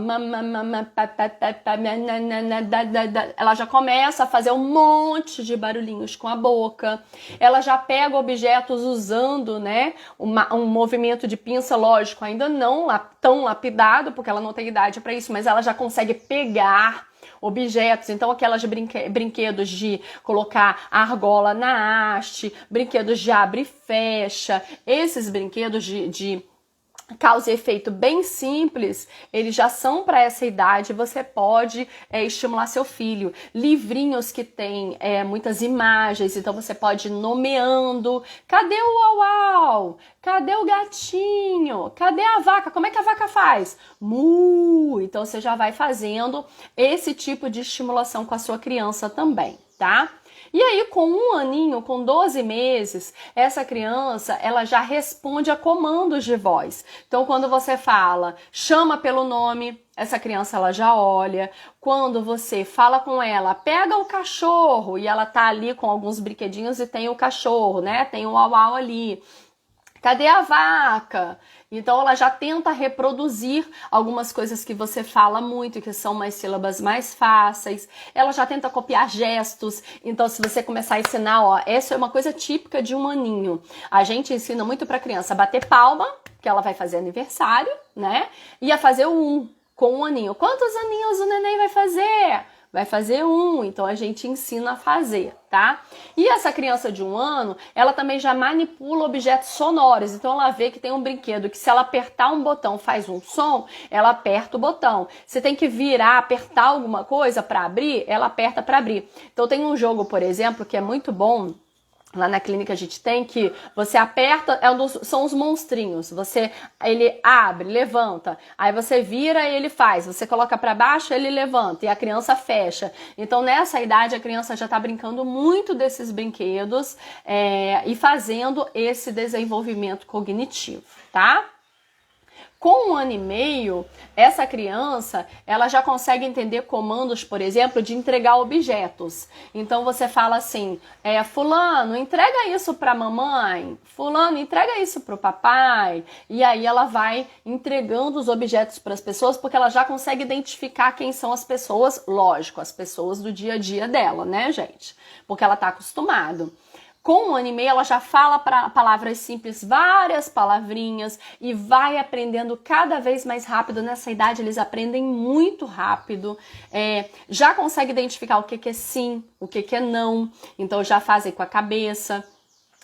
Speaker 1: ela já começa a fazer um monte de barulhinhos com a boca. Ela já pega objetos usando, né, um movimento de pinça, lógico, ainda não tão lapidado, porque ela não tem idade para isso, mas ela já consegue pegar objetos, então aquelas brinquedos de colocar argola na haste, brinquedos de abre e fecha, esses brinquedos de causa e efeito bem simples, eles já são para essa idade, você pode estimular seu filho. Livrinhos que tem muitas imagens, então você pode ir nomeando. Cadê o uau-uau? Cadê o gatinho? Cadê a vaca? Como é que a vaca faz? Mu! Então você já vai fazendo esse tipo de estimulação com a sua criança também, tá? E aí, com 1 aninho, com 12 meses, essa criança, ela já responde a comandos de voz. Então, quando você fala, chama pelo nome, essa criança, ela já olha. Quando você fala com ela, pega o cachorro, e ela tá ali com alguns brinquedinhos e tem o cachorro, né? Tem o uau-uau ali. Cadê a vaca? Então ela já tenta reproduzir algumas coisas que você fala muito, que são mais sílabas mais fáceis. Ela já tenta copiar gestos. Então se você começar a ensinar, ó, essa é uma coisa típica de 1 aninho. A gente ensina muito para criança a bater palma, que ela vai fazer aniversário, né? E a fazer com 1 aninho. Quantos aninhos o neném vai fazer? Vai fazer 1, então a gente ensina a fazer, tá? E essa criança de 1 ano, ela também já manipula objetos sonoros, então ela vê que tem um brinquedo que se ela apertar um botão faz um som, ela aperta o botão. Se tem que virar, apertar alguma coisa para abrir, ela aperta para abrir. Então tem um jogo, por exemplo, que é muito bom. Lá na clínica a gente tem que você aperta, são os monstrinhos, ele abre, levanta, aí você vira e ele faz, você coloca para baixo, ele levanta e a criança fecha. Então nessa idade a criança já está brincando muito desses brinquedos e fazendo esse desenvolvimento cognitivo, tá? Com 1 ano e meio, essa criança, ela já consegue entender comandos, por exemplo, de entregar objetos. Então você fala assim, fulano, entrega isso para a mamãe, fulano, entrega isso para o papai. E aí ela vai entregando os objetos para as pessoas, porque ela já consegue identificar quem são as pessoas, lógico, as pessoas do dia a dia dela, né, gente? Porque ela está acostumada. Com 1 ano e meio, ela já fala palavras simples, várias palavrinhas, e vai aprendendo cada vez mais rápido. Nessa idade, eles aprendem muito rápido. Já consegue identificar o que é sim, o que é não. Então, já fazem com a cabeça.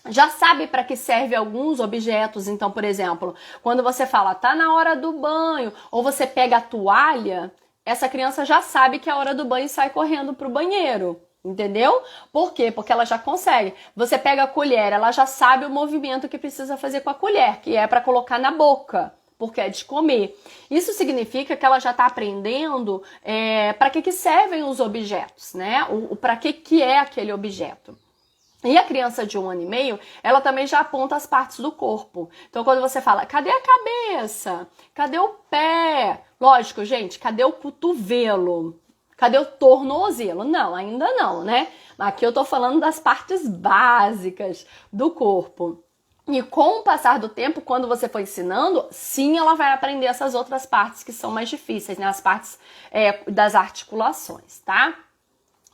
Speaker 1: Já sabe para que serve alguns objetos. Então, por exemplo, quando você fala, tá na hora do banho, ou você pega a toalha, essa criança já sabe que é a hora do banho e sai correndo pro banheiro. Entendeu? Por quê? Porque ela já consegue. Você pega a colher, ela já sabe o movimento que precisa fazer com a colher, que é para colocar na boca, porque é de comer. Isso significa que ela já está aprendendo para que servem os objetos, né? Para que é aquele objeto. E a criança de 1 ano e meio, ela também já aponta as partes do corpo. Então, quando você fala, cadê a cabeça? Cadê o pé? Lógico, gente, cadê o cotovelo? Cadê o tornozelo? Não, ainda não, né? Aqui eu tô falando das partes básicas do corpo. E com o passar do tempo, quando você for ensinando, sim, ela vai aprender essas outras partes que são mais difíceis, né? As partes das articulações, tá?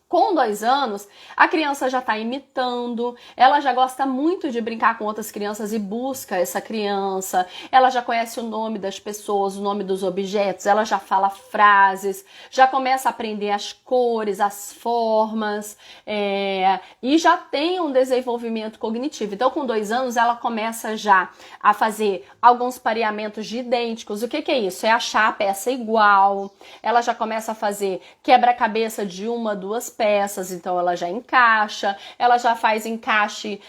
Speaker 1: Com 2 anos, a criança já está imitando, ela já gosta muito de brincar com outras crianças e busca essa criança, ela já conhece o nome das pessoas, o nome dos objetos, ela já fala frases, já começa a aprender as cores, as formas, e já tem um desenvolvimento cognitivo. Então, com 2 anos, ela começa já a fazer alguns pareamentos de idênticos. O que é isso? É achar a peça igual, ela já começa a fazer quebra-cabeça de 1, 2 peças, então ela já encaixa, ela já faz encaixe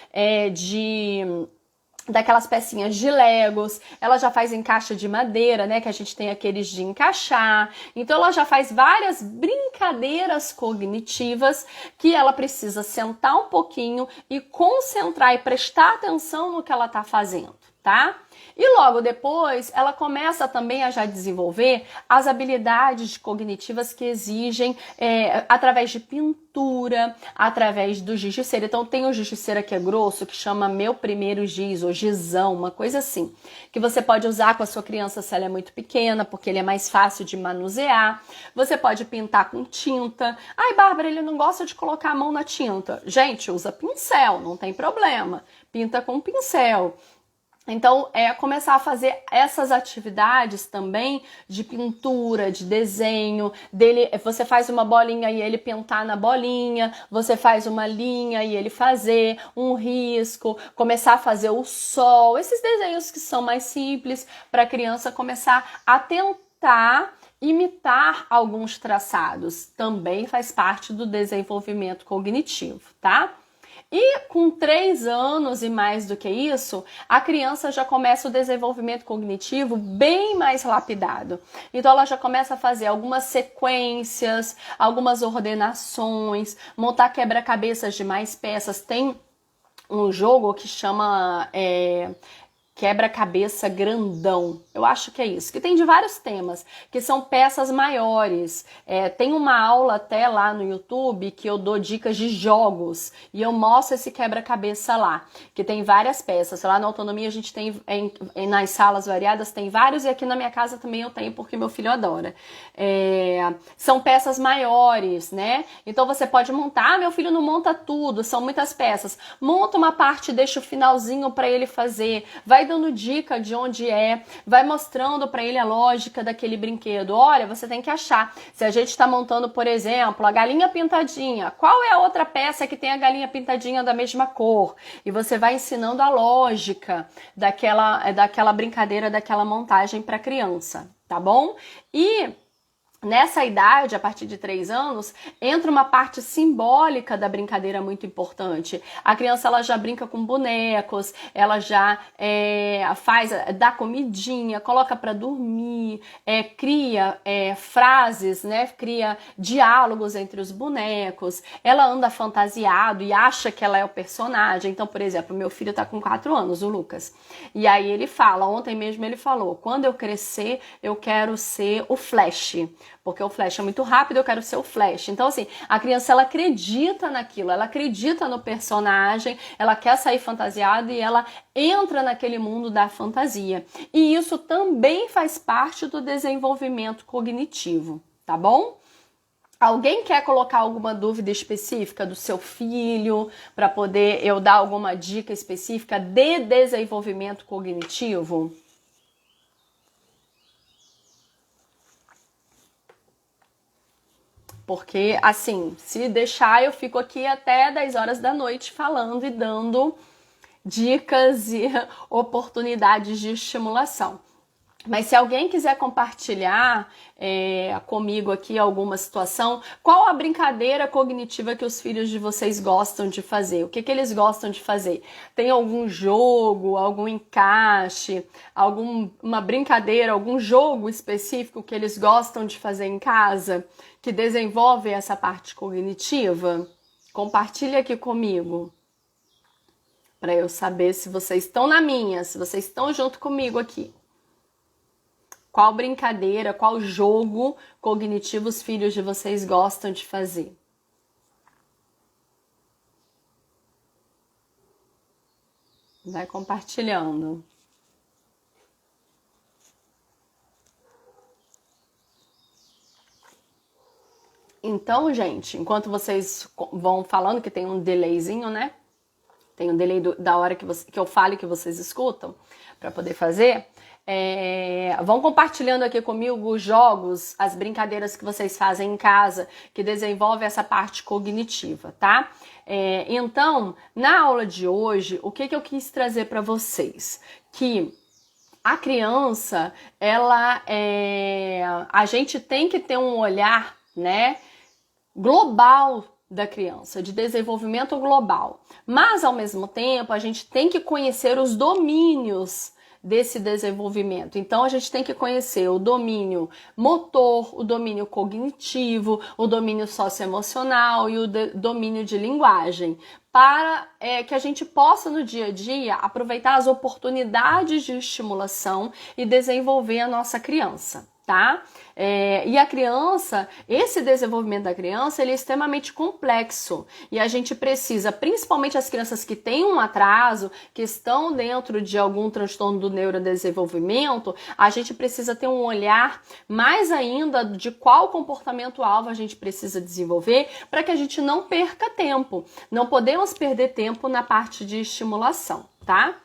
Speaker 1: daquelas pecinhas de Legos, ela já faz encaixe de madeira, né, que a gente tem aqueles de encaixar, então ela já faz várias brincadeiras cognitivas que ela precisa sentar um pouquinho e concentrar e prestar atenção no que ela tá fazendo, tá? E logo depois, ela começa também a já desenvolver as habilidades cognitivas que exigem através de pintura, através do giz de cera. Então tem o giz de cera que é grosso, que chama Meu Primeiro Giz, ou gizão, uma coisa assim, que você pode usar com a sua criança se ela é muito pequena, porque ele é mais fácil de manusear. Você pode pintar com tinta. Ai, Bárbara, ele não gosta de colocar a mão na tinta. Gente, usa pincel, não tem problema. Pinta com pincel. Então, começar a fazer essas atividades também de pintura, de desenho, você faz uma bolinha e ele pintar na bolinha, você faz uma linha e ele fazer um risco, começar a fazer o sol, esses desenhos que são mais simples para a criança começar a tentar imitar alguns traçados. Também faz parte do desenvolvimento cognitivo, tá? E com 3 anos e mais do que isso, a criança já começa o desenvolvimento cognitivo bem mais lapidado. Então ela já começa a fazer algumas sequências, algumas ordenações, montar quebra-cabeças de mais peças. Tem um jogo que chama quebra-cabeça grandão, eu acho que é isso, que tem de vários temas, que são peças maiores. Tem uma aula até lá no YouTube que eu dou dicas de jogos e eu mostro esse quebra-cabeça lá, que tem várias peças. Lá na Autonomia a gente tem, nas salas variadas tem vários, e aqui na minha casa também eu tenho porque meu filho adora. São peças maiores, né? Então você pode montar, meu filho não monta tudo, são muitas peças. Monta uma parte, deixa o finalzinho para ele fazer, vai dando dica de onde vai mostrando para ele a lógica daquele brinquedo. Olha, você tem que achar. Se a gente está montando, por exemplo, a galinha pintadinha, qual é a outra peça que tem a galinha pintadinha da mesma cor? E você vai ensinando a lógica daquela brincadeira, daquela montagem para a criança, tá bom? E nessa idade, a partir de 3 anos, entra uma parte simbólica da brincadeira muito importante. A criança ela já brinca com bonecos, ela já dá comidinha, coloca para dormir, cria frases, né? Cria diálogos entre os bonecos. Ela anda fantasiado e acha que ela é o personagem. Então, por exemplo, meu filho tá com 4 anos, o Lucas. E aí ele fala, ontem mesmo ele falou, quando eu crescer, eu quero ser o Flash. Porque o Flash é muito rápido, eu quero ser o Flash. Então, assim, a criança, ela acredita naquilo, ela acredita no personagem, ela quer sair fantasiada e ela entra naquele mundo da fantasia. E isso também faz parte do desenvolvimento cognitivo, tá bom? Alguém quer colocar alguma dúvida específica do seu filho para poder eu dar alguma dica específica de desenvolvimento cognitivo? Porque, assim, se deixar, eu fico aqui até 10 horas da noite falando e dando dicas e oportunidades de estimulação. Mas se alguém quiser compartilhar comigo aqui alguma situação, qual a brincadeira cognitiva que os filhos de vocês gostam de fazer? O que eles gostam de fazer? Tem algum jogo, algum encaixe, uma brincadeira, algum jogo específico que eles gostam de fazer em casa, que desenvolve essa parte cognitiva? Compartilha aqui comigo, para eu saber se vocês estão na minha, se vocês estão junto comigo aqui. Qual brincadeira, qual jogo cognitivo os filhos de vocês gostam de fazer? Vai compartilhando. Então, gente, enquanto vocês vão falando, que tem um delayzinho, né? Tem um delay da hora que eu falo e que vocês escutam, para poder fazer. Vão compartilhando aqui comigo os jogos, as brincadeiras que vocês fazem em casa, que desenvolvem essa parte cognitiva, tá? Então, na aula de hoje, o que eu quis trazer para vocês? Que a criança, a gente tem que ter um olhar, né, global da criança, de desenvolvimento global. Mas, ao mesmo tempo, a gente tem que conhecer os domínios desse desenvolvimento. Então, a gente tem que conhecer o domínio motor, o domínio cognitivo, o domínio socioemocional e o domínio de linguagem, para que a gente possa, no dia a dia, aproveitar as oportunidades de estimulação e desenvolver a nossa criança, tá? E a criança, esse desenvolvimento da criança, ele é extremamente complexo e a gente precisa, principalmente as crianças que têm um atraso, que estão dentro de algum transtorno do neurodesenvolvimento, a gente precisa ter um olhar mais ainda de qual comportamento-alvo a gente precisa desenvolver para que a gente não perca tempo. Não podemos perder tempo na parte de estimulação, tá?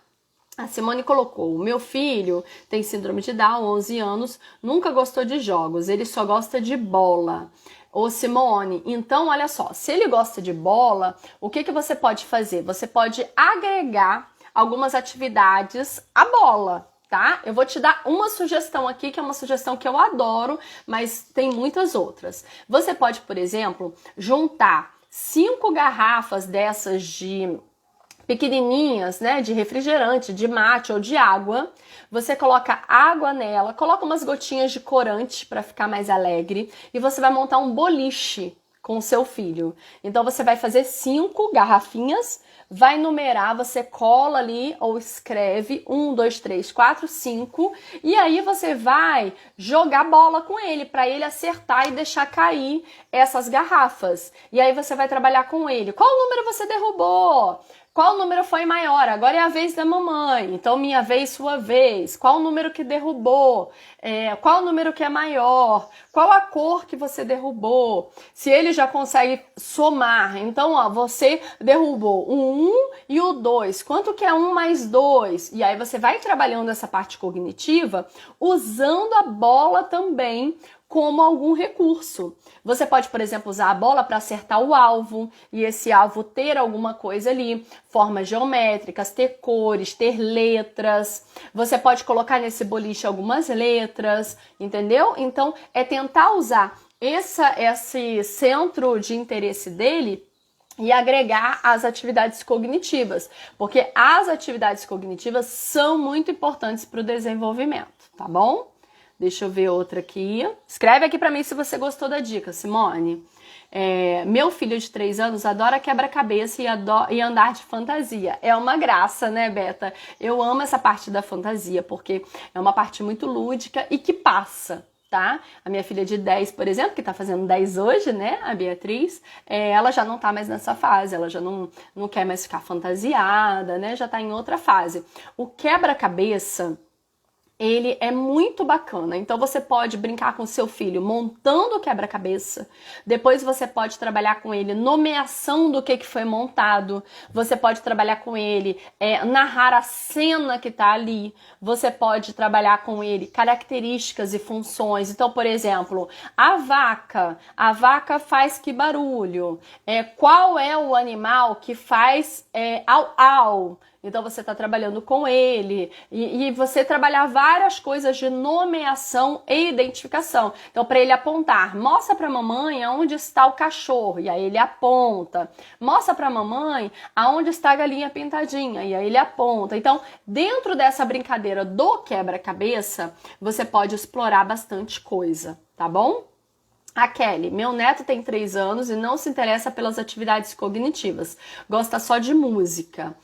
Speaker 1: A Simone colocou: o meu filho tem síndrome de Down, 11 anos, nunca gostou de jogos, ele só gosta de bola. Ô Simone, então olha só, se ele gosta de bola, o que você pode fazer? Você pode agregar algumas atividades à bola, tá? Eu vou te dar uma sugestão aqui, que é uma sugestão que eu adoro, mas tem muitas outras. Você pode, por exemplo, juntar 5 garrafas dessas de pequenininhas, né, de refrigerante, de mate ou de água. Você coloca água nela, coloca umas gotinhas de corante para ficar mais alegre e você vai montar um boliche com o seu filho. Então você vai fazer 5 garrafinhas, vai numerar, você cola ali ou escreve 1, 2, 3, 4, 5 e aí você vai jogar bola com ele para ele acertar e deixar cair essas garrafas. E aí você vai trabalhar com ele. Qual número você derrubou? Qual número foi maior? Agora é a vez da mamãe. Então, minha vez, sua vez. Qual número que derrubou? Qual número que é maior? Qual a cor que você derrubou? Se ele já consegue somar. Então, ó, você derrubou o 1 e o 2. Quanto que é 1 mais 2? E aí você vai trabalhando essa parte cognitiva usando a bola também como algum recurso. Você pode, por exemplo, usar a bola para acertar o alvo e esse alvo ter alguma coisa ali, formas geométricas, ter cores, ter letras. Você pode colocar nesse boliche algumas letras, entendeu? Então, é tentar usar esse centro de interesse dele e agregar as atividades cognitivas, porque as atividades cognitivas são muito importantes para o desenvolvimento, tá bom? Deixa eu ver outra aqui. Escreve aqui pra mim se você gostou da dica, Simone. Meu filho de 3 anos adora quebra-cabeça e andar de fantasia. É uma graça, né, Beta? Eu amo essa parte da fantasia, porque é uma parte muito lúdica e que passa, tá? A minha filha de 10, por exemplo, que tá fazendo 10 hoje, né, a Beatriz, ela já não tá mais nessa fase, ela já não quer mais ficar fantasiada, né, já tá em outra fase. O quebra-cabeça, ele é muito bacana, então você pode brincar com seu filho montando o quebra-cabeça, depois você pode trabalhar com ele nomeação do que foi montado, você pode trabalhar com ele narrar a cena que tá ali, você pode trabalhar com ele características e funções. Então, por exemplo, a vaca faz que barulho? Qual é o animal que faz au-au? Então você está trabalhando com ele e você trabalhar várias coisas de nomeação e identificação. Então, para ele apontar, mostra para a mamãe aonde está o cachorro, e aí ele aponta. Mostra para a mamãe aonde está a galinha pintadinha, e aí ele aponta. Então, dentro dessa brincadeira do quebra-cabeça, você pode explorar bastante coisa, tá bom? A Kelly: meu neto tem 3 anos e não se interessa pelas atividades cognitivas, gosta só de música.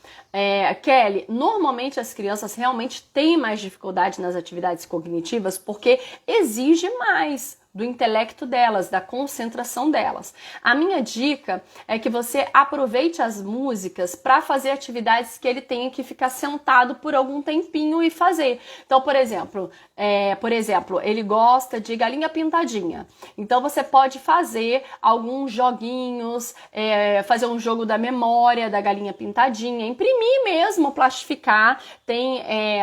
Speaker 1: Kelly, normalmente as crianças realmente têm mais dificuldade nas atividades cognitivas porque exige mais. do intelecto delas, da concentração delas. A minha dica é que você aproveite as músicas para fazer atividades que ele tenha que ficar sentado por algum tempinho e fazer. Então, por exemplo, ele gosta de galinha pintadinha. Então, você pode fazer alguns joguinhos, fazer um jogo da memória da galinha pintadinha, imprimir mesmo, plastificar. Tem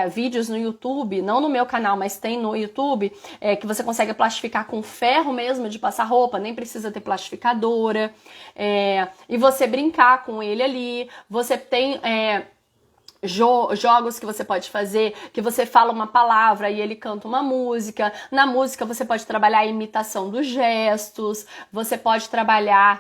Speaker 1: vídeos no YouTube, não no meu canal, mas tem no YouTube, que você consegue plastificar com ferro mesmo de passar roupa, nem precisa ter plastificadora, e você brincar com ele ali. Você tem jogos que você pode fazer, que você fala uma palavra e ele canta uma música. Na música você pode trabalhar a imitação dos gestos, você pode trabalhar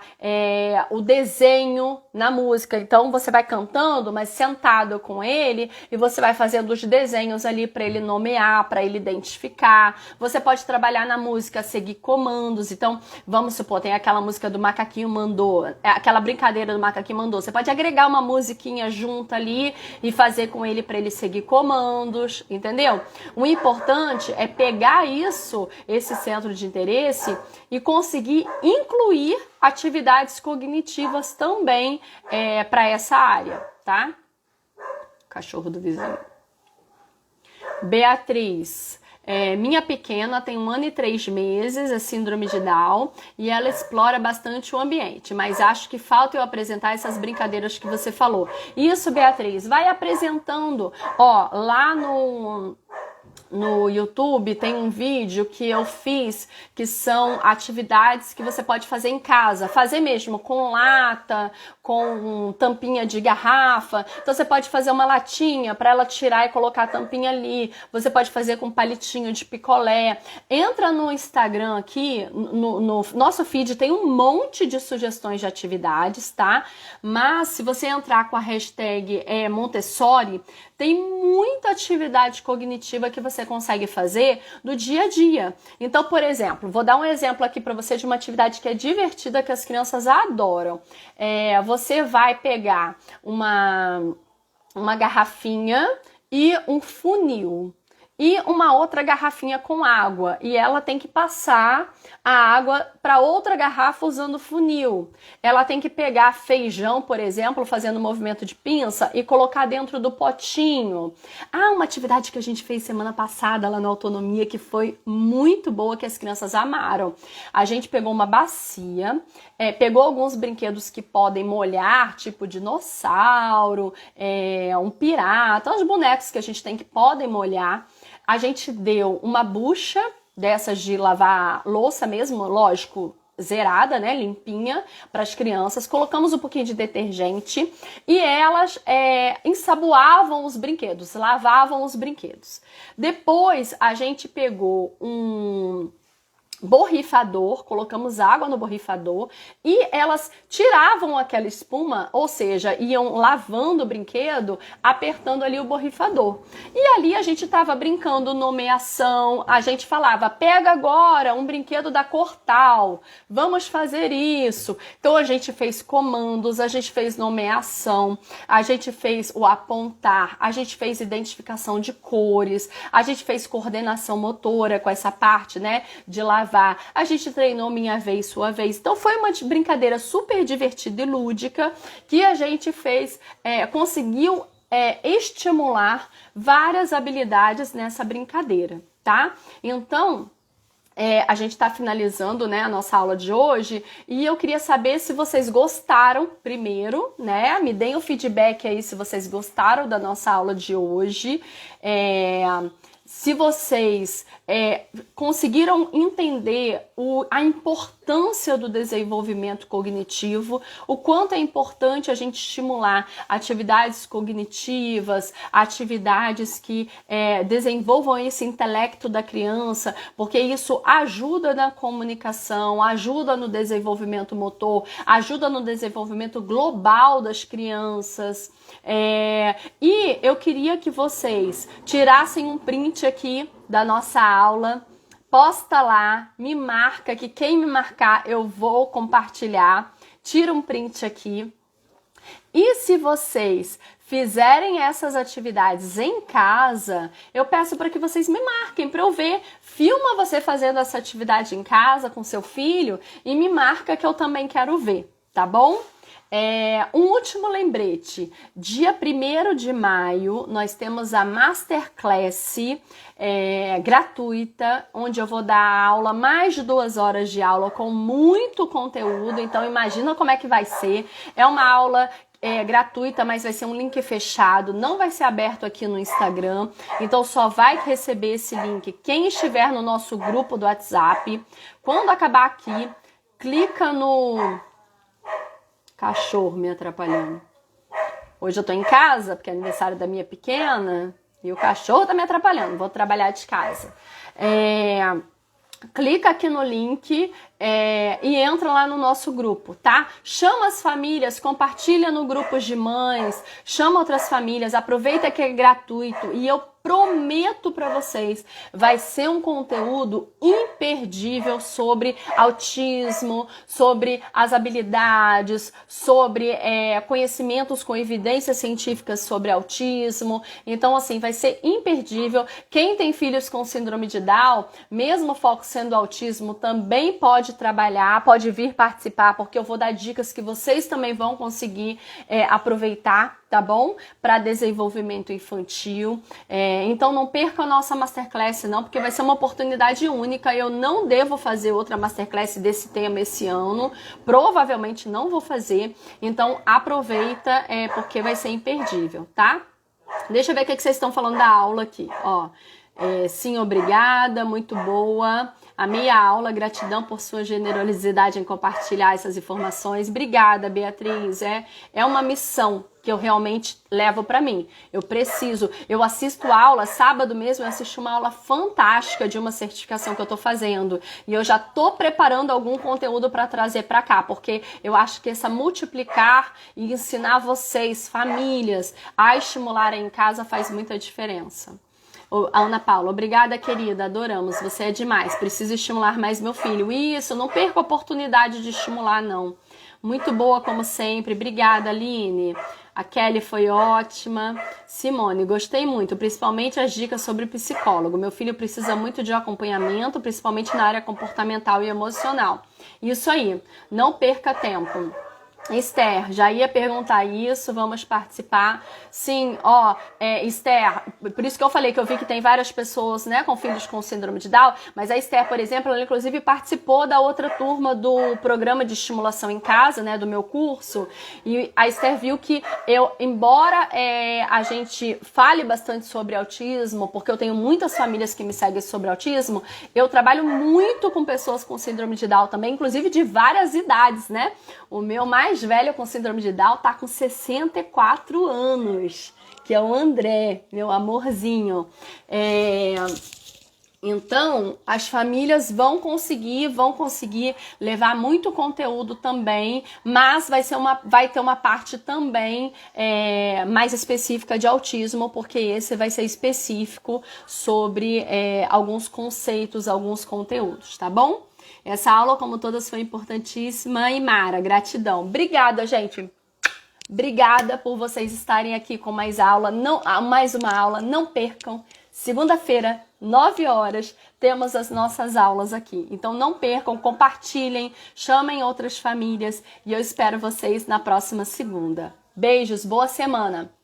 Speaker 1: o desenho na música. Então você vai cantando, mas sentado com ele, e você vai fazendo os desenhos ali para ele nomear, para ele identificar. Você pode trabalhar na música, seguir comandos. Então, vamos supor, tem aquela música do Macaquinho Mandou, aquela brincadeira do Macaquinho Mandou. Você pode agregar uma musiquinha junto ali e fazer com ele para ele seguir comandos, entendeu? O importante é pegar esse centro de interesse, e conseguir incluir atividades cognitivas também para essa área, tá? Cachorro do vizinho. Beatriz. Minha pequena tem 1 ano e 3 meses, é síndrome de Down, e ela explora bastante o ambiente, mas acho que falta eu apresentar essas brincadeiras que você falou. Isso, Beatriz, vai apresentando. Lá no YouTube tem um vídeo que eu fiz, que são atividades que você pode fazer em casa, fazer mesmo com lata, com tampinha de garrafa. Então você pode fazer uma latinha para ela tirar e colocar a tampinha ali. Você pode fazer com palitinho de picolé. Entra no Instagram aqui, no nosso feed tem um monte de sugestões de atividades, tá? Mas se você entrar com a hashtag Montessori, tem muita atividade cognitiva que você consegue fazer do dia a dia. Então, por exemplo, vou dar um exemplo aqui para você de uma atividade que é divertida, que as crianças adoram. Você vai pegar uma garrafinha e um funil e uma outra garrafinha com água, e ela tem que passar a água para outra garrafa usando funil. Ela tem que pegar feijão, por exemplo, fazendo um movimento de pinça, e colocar dentro do potinho. Uma atividade que a gente fez semana passada lá na Autonomia, que foi muito boa, que as crianças amaram. A gente pegou uma bacia, pegou alguns brinquedos que podem molhar, tipo dinossauro, um pirata, os bonecos que a gente tem que podem molhar. A gente deu uma bucha dessas de lavar louça mesmo, lógico, zerada, né, limpinha, para as crianças. Colocamos um pouquinho de detergente e elas ensaboavam os brinquedos, lavavam os brinquedos. Depois a gente pegou um borrifador, colocamos água no borrifador e elas tiravam aquela espuma, ou seja, iam lavando o brinquedo, apertando ali o borrifador. E ali a gente estava brincando nomeação, a gente falava, pega agora um brinquedo da cor tal, vamos fazer isso. Então a gente fez comandos, a gente fez nomeação, a gente fez o apontar, a gente fez identificação de cores, a gente fez coordenação motora com essa parte, né, de lavar. A gente treinou minha vez, sua vez. Então foi uma brincadeira super divertida e lúdica que a gente fez, conseguiu estimular várias habilidades nessa brincadeira, tá? Então, a gente está finalizando, né, a nossa aula de hoje, e eu queria saber se vocês gostaram primeiro, né? Me deem o feedback aí se vocês gostaram da nossa aula de hoje. Se vocês conseguiram entender a importância do desenvolvimento cognitivo, o quanto é importante a gente estimular atividades cognitivas, atividades que desenvolvam esse intelecto da criança, porque isso ajuda na comunicação, ajuda no desenvolvimento motor, ajuda no desenvolvimento global das crianças. E eu queria que vocês tirassem um print aqui da nossa aula, posta lá, me marca, que quem me marcar eu vou compartilhar. Tira um print aqui E se vocês fizerem essas atividades em casa, eu peço para que vocês me marquem para eu ver. Filma você fazendo essa atividade em casa com seu filho e me marca que eu também quero ver, tá bom? Um último lembrete, dia 1º de maio nós temos a Masterclass gratuita, onde eu vou dar aula, mais de 2 horas de aula com muito conteúdo, então imagina como é que vai ser. É uma aula gratuita, mas vai ser um link fechado, não vai ser aberto aqui no Instagram, então só vai receber esse link quem estiver no nosso grupo do WhatsApp. Quando acabar aqui, clica no... Cachorro me atrapalhando. Hoje eu tô em casa, porque é aniversário da minha pequena, e o cachorro tá me atrapalhando, vou trabalhar de casa. Clica aqui no link e entra lá no nosso grupo, tá? Chama as famílias, compartilha no grupo de mães, chama outras famílias, aproveita que é gratuito e eu prometo para vocês, vai ser um conteúdo imperdível sobre autismo, sobre as habilidades, sobre conhecimentos com evidências científicas sobre autismo. Então, assim, vai ser imperdível. Quem tem filhos com síndrome de Down, mesmo o foco sendo autismo, também pode trabalhar, pode vir participar, porque eu vou dar dicas que vocês também vão conseguir aproveitar, tá bom? Para desenvolvimento infantil. Então não perca a nossa Masterclass não, porque vai ser uma oportunidade única. Eu não devo fazer outra Masterclass desse tema esse ano. Provavelmente não vou fazer. Então aproveita, porque vai ser imperdível, tá? Deixa eu ver o que vocês estão falando da aula aqui, ó. Sim, obrigada, muito boa. Amei a aula, gratidão por sua generosidade em compartilhar essas informações. Obrigada, Beatriz. É uma missão que eu realmente levo para mim. Eu assisto aula, sábado mesmo eu assisti uma aula fantástica de uma certificação que eu tô fazendo. E eu já tô preparando algum conteúdo para trazer para cá, porque eu acho que essa multiplicar e ensinar vocês, famílias, a estimularem em casa faz muita diferença. Ana Paula, obrigada, querida, adoramos, você é demais, preciso estimular mais meu filho. Isso, não perca a oportunidade de estimular, não. Muito boa, como sempre, obrigada, Aline. A Kelly foi ótima. Simone, gostei muito, principalmente as dicas sobre psicólogo. Meu filho precisa muito de acompanhamento, principalmente na área comportamental e emocional. Isso aí, não perca tempo. Esther, já ia perguntar isso, vamos participar. Sim, Esther, por isso que eu falei que eu vi que tem várias pessoas, né, com filhos com síndrome de Down, mas a Esther, por exemplo, ela inclusive participou da outra turma do programa de estimulação em casa, né, do meu curso, e a Esther viu que embora a gente fale bastante sobre autismo, porque eu tenho muitas famílias que me seguem sobre autismo, eu trabalho muito com pessoas com síndrome de Down também, inclusive de várias idades, né? O meu mais velho com síndrome de Down tá com 64 anos, que é o André, meu amorzinho. Então, as famílias vão conseguir levar muito conteúdo também, mas vai ter uma parte também mais específica de autismo, porque esse vai ser específico sobre alguns conceitos, alguns conteúdos, tá bom? Essa aula, como todas, foi importantíssima. E Mara, gratidão. Obrigada, gente. Obrigada por vocês estarem aqui com mais uma aula. Não percam. Segunda-feira, 9 horas, temos as nossas aulas aqui. Então não percam, compartilhem, chamem outras famílias e eu espero vocês na próxima segunda. Beijos, boa semana!